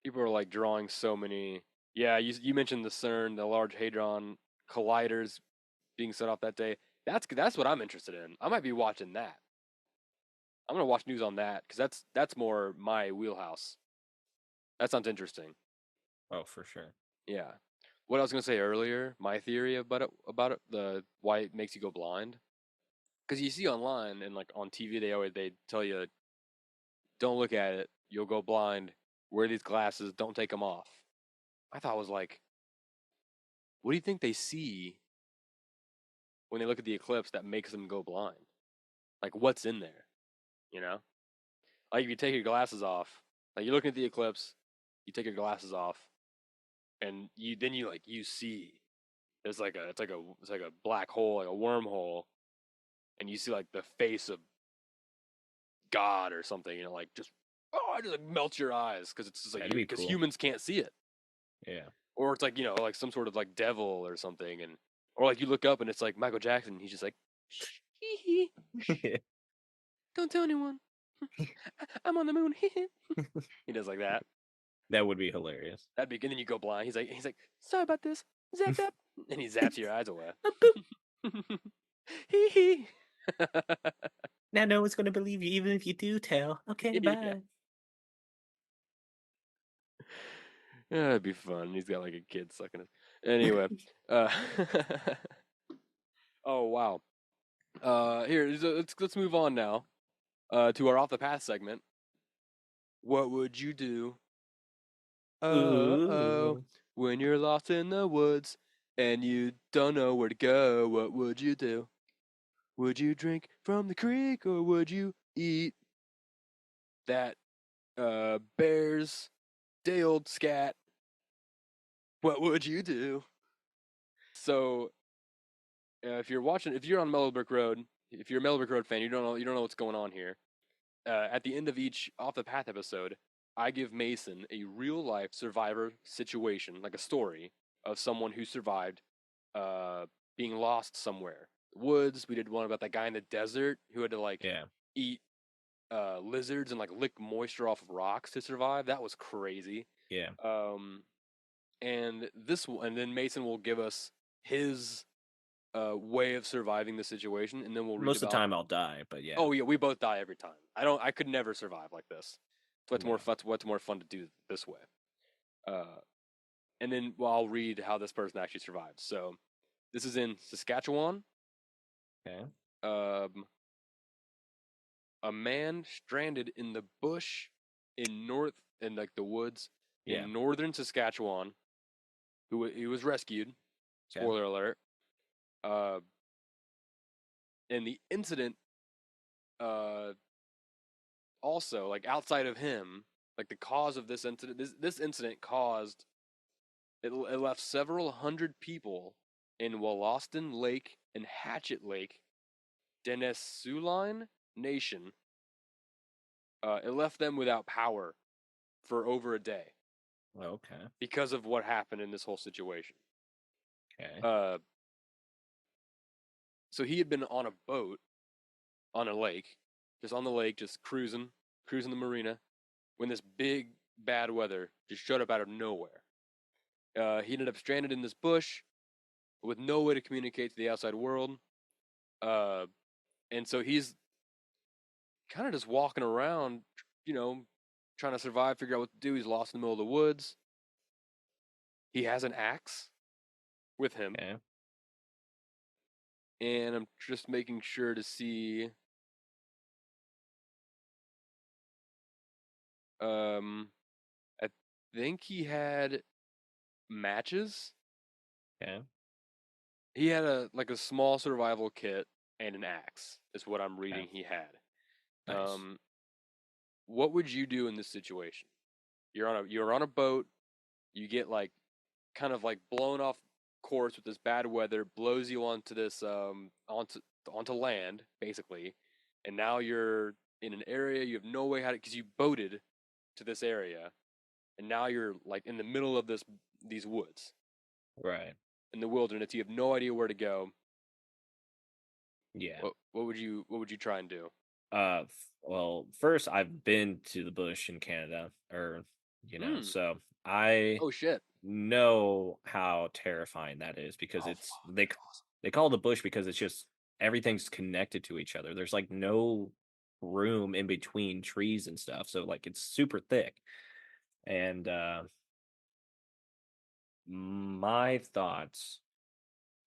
[SPEAKER 2] people are like drawing so many. Yeah, you mentioned the CERN, the Large Hadron Colliders being set off that day. That's what I'm interested in. I might be watching that. I'm gonna watch news on that because that's more my wheelhouse. That sounds interesting.
[SPEAKER 1] Oh, for sure.
[SPEAKER 2] Yeah. What I was gonna say earlier, my theory about it, the why it makes you go blind. Because you see online and like on TV, they tell you don't look at it, you'll go blind. Wear these glasses, don't take them off. I thought it was like, what do you think they see when they look at the eclipse that makes them go blind? Like what's in there, you know? Like if you take your glasses off, like you're looking at the eclipse, you take your glasses off, and you see there's like a black hole, like a wormhole, and you see like the face of God or something, like just it just like melts your eyes because it's just like
[SPEAKER 1] That'd be
[SPEAKER 2] because
[SPEAKER 1] cool.
[SPEAKER 2] humans can't see it,
[SPEAKER 1] Yeah.
[SPEAKER 2] or it's like like some sort of like devil or something, and or like you look up and it's like Michael Jackson, he's just like, shh, hee hee, shh, don't tell anyone, I'm on the moon, hee hee. He does like that.
[SPEAKER 1] That would be hilarious.
[SPEAKER 2] That'd be, and then you go blind. He's like, sorry about this, zap zap, and he zaps your eyes away. Hee hee.
[SPEAKER 1] Now no one's gonna believe you, even if you do tell. Okay,
[SPEAKER 2] Yeah.
[SPEAKER 1] bye.
[SPEAKER 2] Yeah, it'd be fun. He's got like a kid sucking his. Anyway, uh, oh wow. Here, let's move on now. To our off the path segment. What would you do? Oh,
[SPEAKER 1] Ooh.
[SPEAKER 2] when you're lost in the woods and you don't know where to go, what would you do? Would you drink from the creek or would you eat that bear's day old scat? What would you do? So, if you're on Mellow Brick Road, if you're a Mellow Brick Road fan, you don't know what's going on here. At the end of each Off the Path episode, I give Mason a real life survivor situation, like a story of someone who survived uh, being lost somewhere. Woods. We did one about that guy in the desert who had to like
[SPEAKER 1] Yeah.
[SPEAKER 2] eat lizards and like lick moisture off of rocks to survive. That was crazy.
[SPEAKER 1] Yeah.
[SPEAKER 2] Um, and this one, and then Mason will give us his way of surviving the situation, and then we'll read
[SPEAKER 1] Most of the
[SPEAKER 2] about.
[SPEAKER 1] time I'll die, but yeah.
[SPEAKER 2] Oh yeah, we both die every time. I could never survive like this. So it's
[SPEAKER 1] No.
[SPEAKER 2] more fun. What's more fun to do this way. Uh, and then I'll read how this person actually survived. So this is in Saskatchewan.
[SPEAKER 1] Okay.
[SPEAKER 2] Um, a man stranded in the bush in like the woods
[SPEAKER 1] Yeah.
[SPEAKER 2] in northern Saskatchewan. Who he was rescued.
[SPEAKER 1] Okay.
[SPEAKER 2] Spoiler alert. Uh, and the incident, uh, also like outside of him, like the cause of this incident, this incident caused it left several hundred people in Wollaston Lake and Hatchet Lake, Denesuline Nation. It left them without power for over a day
[SPEAKER 1] Okay.
[SPEAKER 2] because of what happened in this whole situation.
[SPEAKER 1] Okay.
[SPEAKER 2] Uh, so he had been on a boat on a lake, just on the lake, just cruising the marina, when this big bad weather just showed up out of nowhere. He ended up stranded in this bush with no way to communicate to the outside world. Uh, and so he's kind of just walking around, you know, trying to survive, figure out what to do. He's lost in the middle of the woods. He has an axe with him,
[SPEAKER 1] Okay.
[SPEAKER 2] and I'm just making sure to see. Um, I think he had matches.
[SPEAKER 1] Okay.
[SPEAKER 2] He had a small survival kit and an axe. Is what I'm
[SPEAKER 1] Okay.
[SPEAKER 2] reading he had.
[SPEAKER 1] Nice.
[SPEAKER 2] Um, what would you do in this situation? You're on a boat. You get like kind of like blown off course with this bad weather, blows you onto this onto land basically, and now you're in an area you have no way how to because you boated to this area, and now you're like in the middle of these woods
[SPEAKER 1] Right.
[SPEAKER 2] in the wilderness. You have no idea where to go.
[SPEAKER 1] Yeah.
[SPEAKER 2] What would you try and do?
[SPEAKER 1] Well, first I've been to the bush in Canada, or
[SPEAKER 2] Hmm.
[SPEAKER 1] so I
[SPEAKER 2] Oh shit.
[SPEAKER 1] know how terrifying that is because
[SPEAKER 2] Oh
[SPEAKER 1] it's
[SPEAKER 2] fuck. That's awesome.
[SPEAKER 1] they call it the bush because it's just everything's connected to each other. There's like no room in between trees and stuff, so like it's super thick. And my thoughts,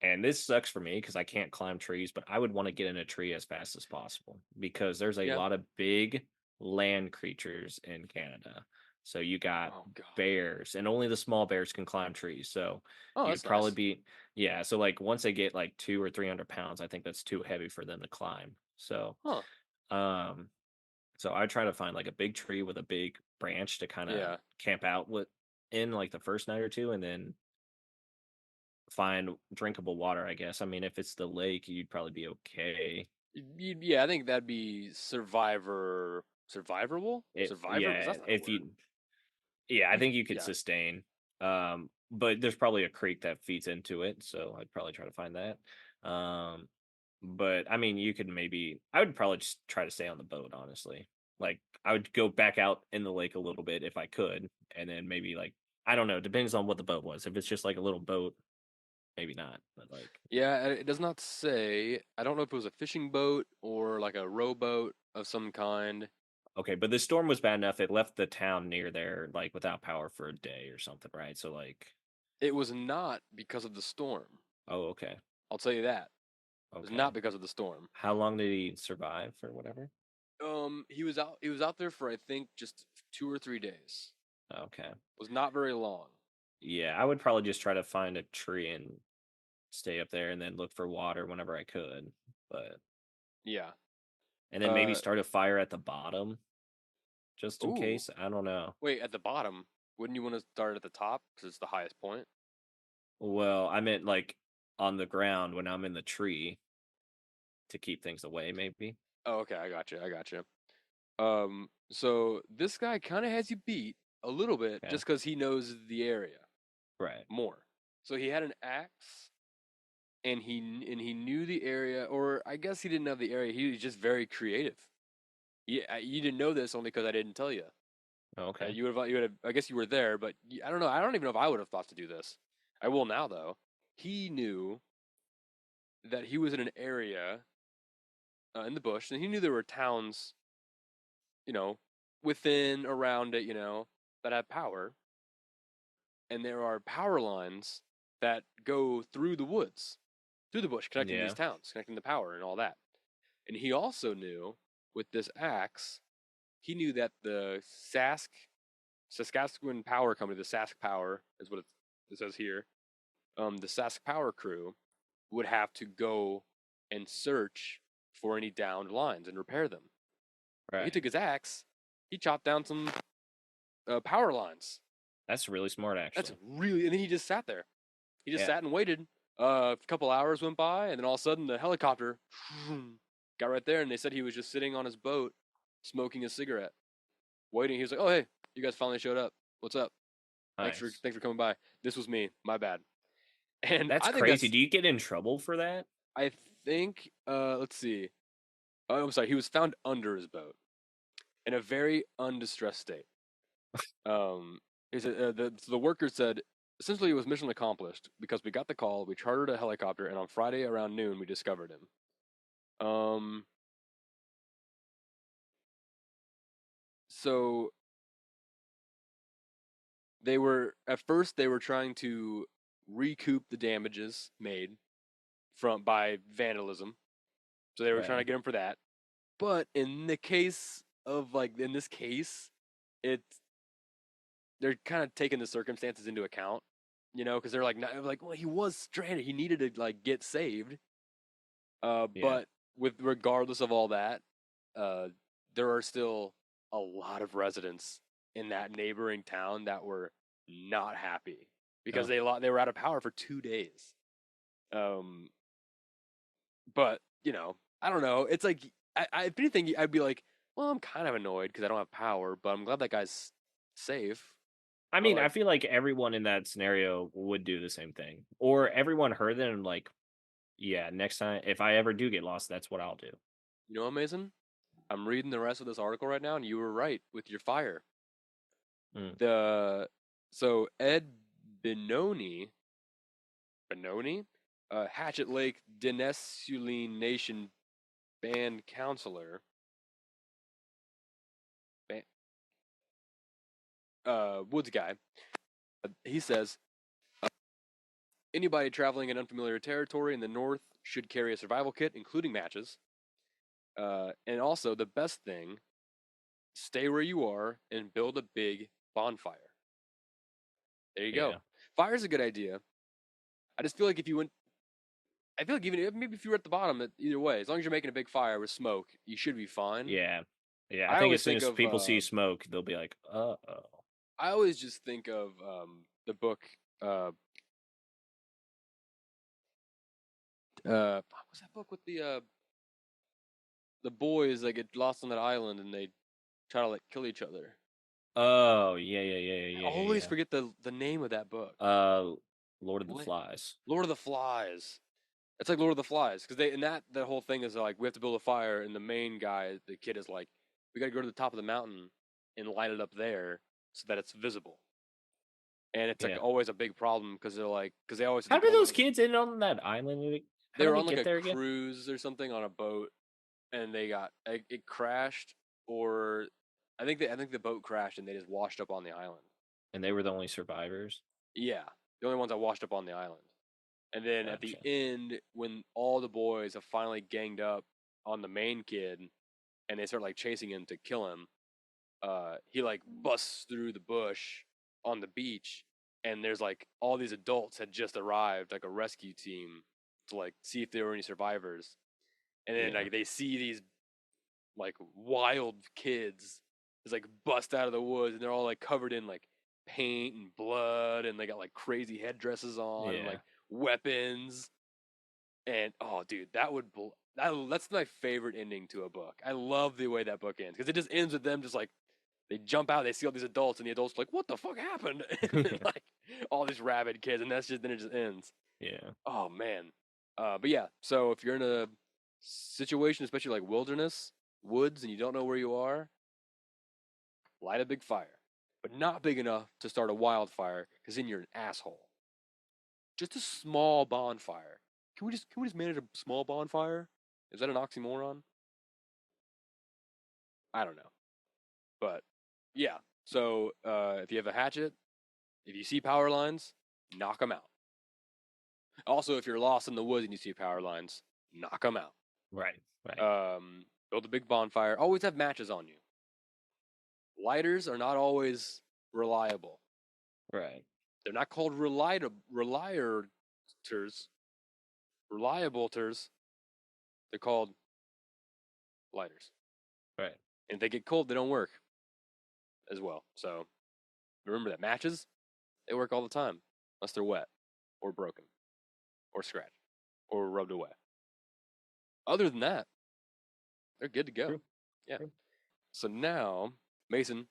[SPEAKER 1] and this sucks for me because I can't climb trees, but I would want to get in a tree as fast as possible because there's a
[SPEAKER 2] Yeah.
[SPEAKER 1] lot of big land creatures in Canada. So you got
[SPEAKER 2] Oh god.
[SPEAKER 1] bears, and only the small bears can climb trees. So
[SPEAKER 2] Oh,
[SPEAKER 1] you'd
[SPEAKER 2] that's
[SPEAKER 1] probably
[SPEAKER 2] nice.
[SPEAKER 1] be, yeah. So like once they get like 200 or 300 pounds, I think that's too heavy for them to climb.
[SPEAKER 2] Huh.
[SPEAKER 1] Um, so I try to find like a big tree with a big branch to kind of
[SPEAKER 2] Yeah.
[SPEAKER 1] camp out with in like the first night or two, and then find drinkable water, I guess. I mean, if it's the lake, you'd probably be okay.
[SPEAKER 2] Yeah, I think that'd be survivable? Survivor?
[SPEAKER 1] Yeah,
[SPEAKER 2] That's not a
[SPEAKER 1] if
[SPEAKER 2] word.
[SPEAKER 1] you, yeah, I think you could
[SPEAKER 2] Yeah.
[SPEAKER 1] sustain. But there's probably a creek that feeds into it, so I'd probably try to find that. Um, but I mean, you could maybe, I would probably just try to stay on the boat, honestly. Like, I would go back out in the lake a little bit if I could, and then maybe like, I don't know, depends on what the boat was. If it's just like a little boat, maybe not. But like,
[SPEAKER 2] Yeah, it does not say. I don't know if it was a fishing boat or like a rowboat of some kind.
[SPEAKER 1] okay, but the storm was bad enough, it left the town near there, like, without power for a day or something, right? So, like,
[SPEAKER 2] It was not because of the storm.
[SPEAKER 1] oh, okay,
[SPEAKER 2] I'll tell you that. It was not
[SPEAKER 1] okay.
[SPEAKER 2] because of the storm.
[SPEAKER 1] How long did he survive or whatever?
[SPEAKER 2] He was out there for I think just 2 or 3 days.
[SPEAKER 1] Okay.
[SPEAKER 2] Was not very long.
[SPEAKER 1] Yeah, I would probably just try to find a tree and stay up there and then look for water whenever I could. But
[SPEAKER 2] Yeah.
[SPEAKER 1] and then maybe
[SPEAKER 2] Uh
[SPEAKER 1] start a fire at the bottom just in
[SPEAKER 2] ooh.
[SPEAKER 1] case. I don't know.
[SPEAKER 2] Wait, at the bottom. Wouldn't you want to start at the top because it's the highest point?
[SPEAKER 1] Well, I meant like on the ground when I'm in the tree. to keep things away, maybe.
[SPEAKER 2] Oh, okay, I got you. I got you. So this guy kind of has you beat a little bit
[SPEAKER 1] Okay.
[SPEAKER 2] just because he knows the area
[SPEAKER 1] Right.
[SPEAKER 2] more. So he had an axe, and he knew the area, or I guess he didn't know the area. He was just very creative. Yeah, you didn't know this only because I didn't tell you.
[SPEAKER 1] Okay.
[SPEAKER 2] You would have. I guess you were there, but I don't know. I don't even know if I would have thought to do this. I will now, though. He knew that he was in an area in the bush, and he knew there were towns, you know, within around it, that have power, and there are power lines that go through the woods, through the bush, connecting these
[SPEAKER 1] Yeah.
[SPEAKER 2] towns, connecting the power and all that. And he also knew with this axe, he knew that the Saskatchewan Power Company, the Sask Power is what it says here. The Sask Power crew would have to go and search for any downed lines and repair them. He
[SPEAKER 1] Right.
[SPEAKER 2] took his axe, he chopped down some power lines.
[SPEAKER 1] That's really smart,
[SPEAKER 2] That's
[SPEAKER 1] actually.
[SPEAKER 2] really, and then he just sat there. He just
[SPEAKER 1] Yeah.
[SPEAKER 2] sat and waited. A couple hours went by, and then all of a sudden the helicopter got right there, and they said he was just sitting on his boat, smoking a cigarette, waiting. He was like, "Oh hey, you guys finally showed up. What's up?
[SPEAKER 1] Nice.
[SPEAKER 2] Thanks for coming by. This was me. My bad." And
[SPEAKER 1] That's
[SPEAKER 2] I think
[SPEAKER 1] crazy.
[SPEAKER 2] that's
[SPEAKER 1] Do you get in trouble for that?
[SPEAKER 2] I think let's see. Oh, I'm sorry. He was found under his boat in a very undistressed state. Um, the worker said essentially it was mission accomplished because we got the call, we chartered a helicopter, and on Friday around noon we discovered him. So they were trying to recoup the damages made from by vandalism. So they were trying to
[SPEAKER 1] Right.
[SPEAKER 2] get him for that. But in the case of in this case, it's they're kind of taking the circumstances into account, because they're like, well, he was stranded. He needed to get saved.
[SPEAKER 1] Yeah.
[SPEAKER 2] But with regardless of all that, uh, there are still a lot of residents in that neighboring town that were not happy because
[SPEAKER 1] Oh.
[SPEAKER 2] they were out of power for 2 days. Um, but I don't know. It's like if anything, I'd be like, well, I'm kind of annoyed because I don't have power, but I'm glad that guy's safe.
[SPEAKER 1] I
[SPEAKER 2] But
[SPEAKER 1] mean, I feel like everyone in that scenario would do the same thing. Or everyone heard them like, yeah, next time if I ever do get lost, that's what I'll do.
[SPEAKER 2] you know, Mason, I'm reading the rest of this article right now, and you were right with your fire.
[SPEAKER 1] Mm,
[SPEAKER 2] The so Ed Benoni, Benoni, Hatchet Lake Denesuline Nation band counselor, woods guy. He says anybody traveling in unfamiliar territory in the north should carry a survival kit, including matches. And also, the best thing, stay where you are and build a big bonfire. There you go.
[SPEAKER 1] yeah.
[SPEAKER 2] Fire's a good idea. I just feel like if you went, I feel like maybe if you were at the bottom, either way, as long as you're making a big fire with smoke, you should be fine.
[SPEAKER 1] Yeah. Yeah. I
[SPEAKER 2] I
[SPEAKER 1] think
[SPEAKER 2] always
[SPEAKER 1] as soon
[SPEAKER 2] think
[SPEAKER 1] as
[SPEAKER 2] of,
[SPEAKER 1] people see smoke, they'll be like, uh oh.
[SPEAKER 2] I always just think of the book, uh, what was that book with the boys that get lost on that island and they try to kill each other?
[SPEAKER 1] Oh, yeah, yeah, yeah,
[SPEAKER 2] I
[SPEAKER 1] yeah, yeah,
[SPEAKER 2] always
[SPEAKER 1] yeah.
[SPEAKER 2] forget the name of that book.
[SPEAKER 1] Lord of the
[SPEAKER 2] Bla-
[SPEAKER 1] Flies.
[SPEAKER 2] Lord of the Flies. It's like Lord of the Flies because they and that whole thing is like we have to build a fire and the main guy, the kid, is like we got to go to the top of the mountain and light it up there so that it's visible. And it's like
[SPEAKER 1] Yeah.
[SPEAKER 2] always a big problem because because they always have to
[SPEAKER 1] How
[SPEAKER 2] go
[SPEAKER 1] did
[SPEAKER 2] on
[SPEAKER 1] those kids end on that island? How
[SPEAKER 2] they
[SPEAKER 1] did
[SPEAKER 2] were
[SPEAKER 1] they
[SPEAKER 2] on like
[SPEAKER 1] get
[SPEAKER 2] a
[SPEAKER 1] there again?
[SPEAKER 2] cruise or something on a boat and it crashed, or I think the boat crashed and they just washed up on the island.
[SPEAKER 1] And they were the only survivors.
[SPEAKER 2] Yeah, the only ones that washed up on the island. And then at the
[SPEAKER 1] Gotcha.
[SPEAKER 2] end, when all the boys have finally ganged up on the main kid and they start chasing him to kill him, he busts through the bush on the beach, and there's all these adults had just arrived, like a rescue team, to see if there were any survivors. And then
[SPEAKER 1] Yeah.
[SPEAKER 2] they see these wild kids just bust out of the woods, and they're all covered in paint and blood, and they got crazy headdresses on and
[SPEAKER 1] Yeah.
[SPEAKER 2] weapons. And oh, dude, that's my favorite ending to a book. I love the way that book ends because it just ends with them just like they jump out, they see all these adults, and the adults are like, "What the fuck happened?" And, like all these rabid kids, and then it just ends.
[SPEAKER 1] Yeah.
[SPEAKER 2] Oh man, but yeah. So if you're in a situation, especially like wilderness, woods, and you don't know where you are, light a big fire, but not big enough to start a wildfire, because then you're an asshole. Just a small bonfire. Can we just manage a small bonfire? Is that an oxymoron? I don't know. But yeah. So if you have a hatchet, if you see power lines, knock them out. Also, if you're lost in the woods and you see power lines, knock them out.
[SPEAKER 1] Right. Right.
[SPEAKER 2] Build a big bonfire. Always have matches on you. Lighters are not always reliable.
[SPEAKER 1] Right.
[SPEAKER 2] They're not called reliators. Reliableters. They're called lighters.
[SPEAKER 1] Right.
[SPEAKER 2] And if they get cold, they don't work as well. So remember that matches, they work all the time, unless they're wet or broken or scratched or rubbed away. Other than that, they're good to go.
[SPEAKER 1] True.
[SPEAKER 2] Yeah.
[SPEAKER 1] True.
[SPEAKER 2] So now, Mason,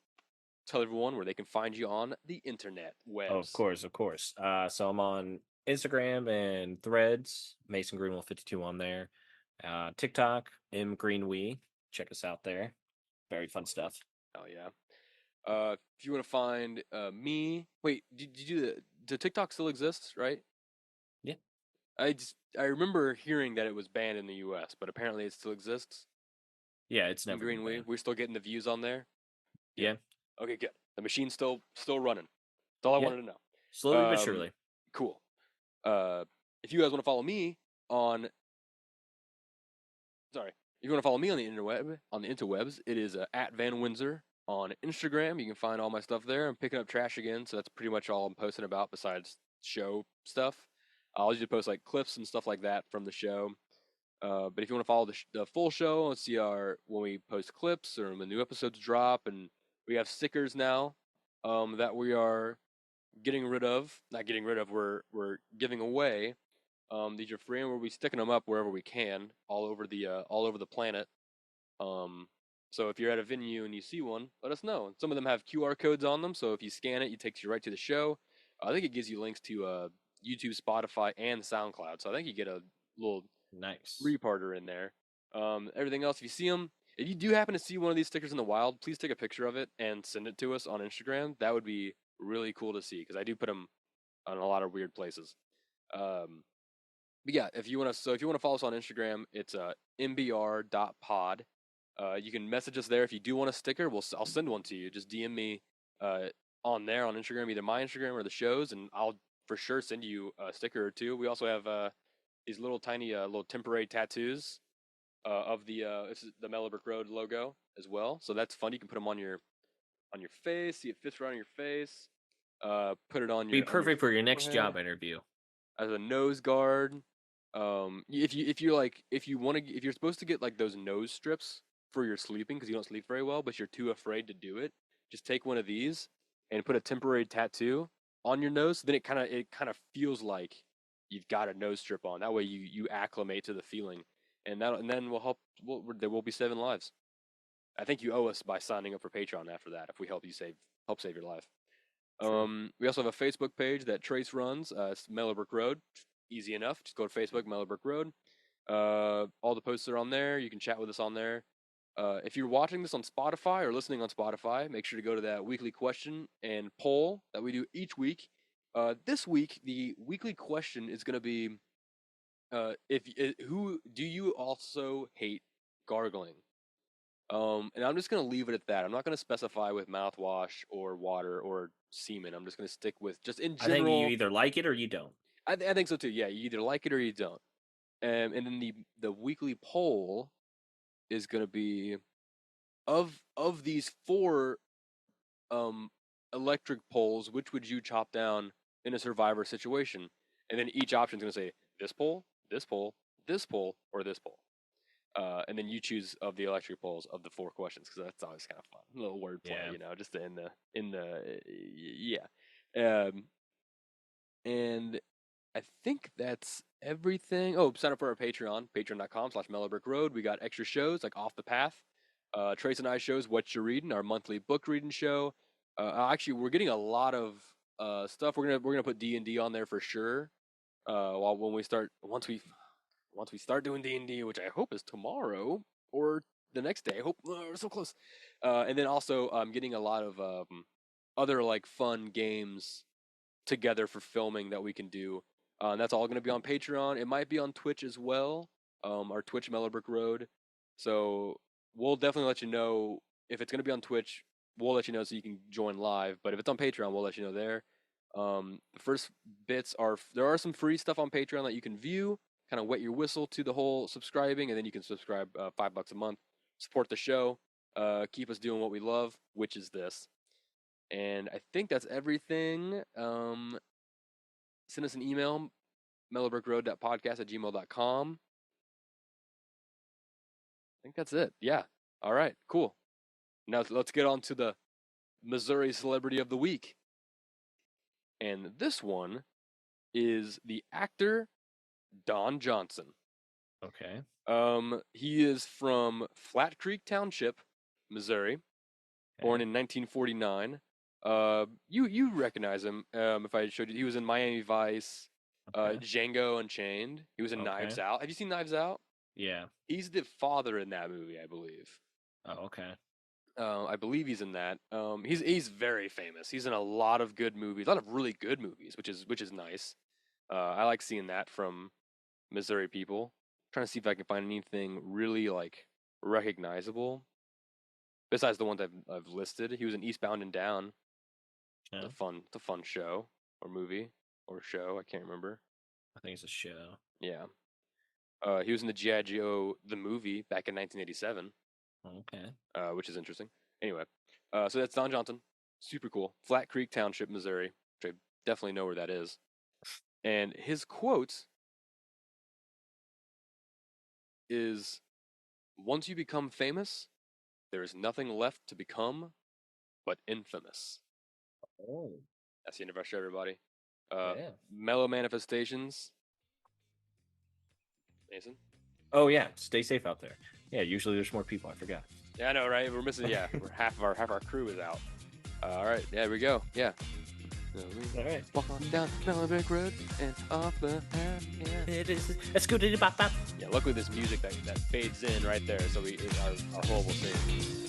[SPEAKER 2] tell everyone where they can find you on the internet
[SPEAKER 1] Oh, of
[SPEAKER 2] webs.
[SPEAKER 1] course, of course. So I'm on Instagram and Threads, Mason Greenwell 52 on there. TikTok, M Greenwee. Check us out there. Very fun stuff.
[SPEAKER 2] Oh yeah. If you want to find me, wait, did you do TikTok still exists, right?
[SPEAKER 1] Yeah.
[SPEAKER 2] I remember hearing that it was banned in the U.S., but apparently it still exists.
[SPEAKER 1] Yeah, it's
[SPEAKER 2] In
[SPEAKER 1] never been
[SPEAKER 2] Greenwee,
[SPEAKER 1] banned.
[SPEAKER 2] we're still getting the views on there. Good.
[SPEAKER 1] Yeah.
[SPEAKER 2] Okay, good. The machine's still running. That's all I
[SPEAKER 1] Yeah.
[SPEAKER 2] wanted to know.
[SPEAKER 1] Slowly but surely.
[SPEAKER 2] Cool. Uh, if you guys want to follow me on, sorry, if you want to follow me on the interwebs, it is at Van Windsor on Instagram. You can find all my stuff there. I'm picking up trash again, so that's pretty much all I'm posting about besides show stuff. I'll usually post like clips and stuff like that from the show. But if you want to follow the full show and see when we post clips or when new episodes drop, and we have stickers now that we are getting rid of, not getting rid of, we're giving away. These are free, and we'll be sticking them up wherever we can, all over the planet. Um, so if you're at a venue and you see one, let us know. Some of them have QR codes on them, so if you scan it, it takes you right to the show. I think it gives you links to YouTube, Spotify, and SoundCloud. So I think you get a little
[SPEAKER 1] Nice.
[SPEAKER 2] three-parter in there. Everything else, if you see them, if you do happen to see one of these stickers in the wild, please take a picture of it and send it to us on Instagram. That would be really cool to see because I do put them on a lot of weird places. Um, but yeah, if you want to follow us on Instagram, it's mbr.pod. You can message us there if you do want a sticker. I'll send one to you. Just DM me uh, on there on Instagram, either my Instagram or the show's, and I'll for sure send you a sticker or two. We also have these little tiny little temporary tattoos of the Mellow Brick Road logo as well. So that's fun. You can put them on your face. See it fits right on your face. Put it
[SPEAKER 1] Be
[SPEAKER 2] on your
[SPEAKER 1] perfect for your next
[SPEAKER 2] forehead
[SPEAKER 1] job interview.
[SPEAKER 2] as a nose guard. If you're supposed to get like those nose strips for your sleeping because you don't sleep very well, but you're too afraid to do it, just take one of these and put a temporary tattoo on your nose. Then it kind of feels like you've got a nose strip on. That way you acclimate to the feeling, and then we'll help. There will be 7 lives. I think you owe us by signing up for Patreon after that if we help save your life.
[SPEAKER 1] True.
[SPEAKER 2] We also have a Facebook page that Trace runs. It's Mellow Brick Road. Easy enough. Just go to Facebook, Mellow Brick Road. All the posts are on there. You can chat with us on there. If you're watching this on Spotify or listening on Spotify, make sure to go to that weekly question and poll that we do each week. This week, the weekly question is going to be, who do you also hate gargling? And I'm just gonna leave it at that. I'm not gonna specify with mouthwash or water or semen. I'm just gonna stick with just in
[SPEAKER 1] I think you
[SPEAKER 2] general.
[SPEAKER 1] either like it or you don't.
[SPEAKER 2] I think so too. Yeah, you either like it or you don't. And then the weekly poll is gonna be of these four um electric poles, which would you chop down in a survivor situation? And then each option is gonna say this pole, this pole, this pole, or this pole. And then you choose of the electric poles of the four questions because that's always kind of fun, a little wordplay,
[SPEAKER 1] Yeah.
[SPEAKER 2] just in the yeah. Um, and I think that's everything. Oh, sign up for our Patreon, patreon.com/Mellow Brick Road. We got extra shows like Off the Path. Trace and I shows What You're Reading, our monthly book reading show. Actually, we're getting a lot of stuff. We're gonna put D&D on there for sure. While when we start once we start doing D&D, which I hope is tomorrow or the next day. I hope we're so close. And then also getting a lot of other like fun games together for filming that we can do. And that's all going to be on Patreon. It might be on Twitch as well. Our Twitch Mellow Brick Road. So we'll definitely let you know if it's going to be on Twitch. We'll let you know so you can join live. But if it's on Patreon, we'll let you know there. The first bits are there are some free stuff on Patreon that you can view. Kind of wet your whistle to the whole subscribing, and then you can subscribe $5 a month. Support the show. Keep us doing what we love, which is this. And I think that's everything. Send us an email, mellowbrickroad.podcast@gmail.com. I think that's it. Yeah. All right. Cool. Now let's get on to the Missouri Celebrity of the Week. And this one is the actor Don Johnson.
[SPEAKER 1] Okay.
[SPEAKER 2] He is from Flat Creek Township, Missouri, born in 1949. You recognize him. If I showed you, he was in Miami Vice, Django Unchained. He was in Knives Out. Have you seen Knives Out?
[SPEAKER 1] Yeah.
[SPEAKER 2] He's the father in that movie, I believe.
[SPEAKER 1] Oh, okay.
[SPEAKER 2] I believe he's in that. He's very famous. He's in a lot of good movies, a lot of really good movies, which is nice. I like seeing that from Missouri people. Trying to see if I can find anything really like recognizable besides the ones I've listed. He was in Eastbound and Down.
[SPEAKER 1] Yeah.
[SPEAKER 2] It's a fun show or movie or show. I can't remember.
[SPEAKER 1] I think it's a show.
[SPEAKER 2] Yeah. He was in the G.I. Joe the movie back in 1987.
[SPEAKER 1] Okay.
[SPEAKER 2] Which is interesting. Anyway, so that's Don Johnson. Super cool. Flat Creek Township, Missouri, which I definitely know where that is. And his quote is, "Once you become famous, there is nothing left to become but infamous."
[SPEAKER 1] Oh.
[SPEAKER 2] That's the end of our show, everybody.
[SPEAKER 1] Yeah.
[SPEAKER 2] Mellow Manifestations. Mason?
[SPEAKER 1] Oh yeah. Stay safe out there. Yeah. Usually there's more people. I forgot.
[SPEAKER 2] Yeah, I know, right? We're missing. Yeah, half of our crew is out. All right, yeah, here we go. Yeah.
[SPEAKER 1] All right.
[SPEAKER 2] Walk on down Mellow Brick Road and off the path. Yeah.
[SPEAKER 1] It is. Let's go to the bop bop.
[SPEAKER 2] Yeah. Luckily, this music that fades in right there, so our horrible singing.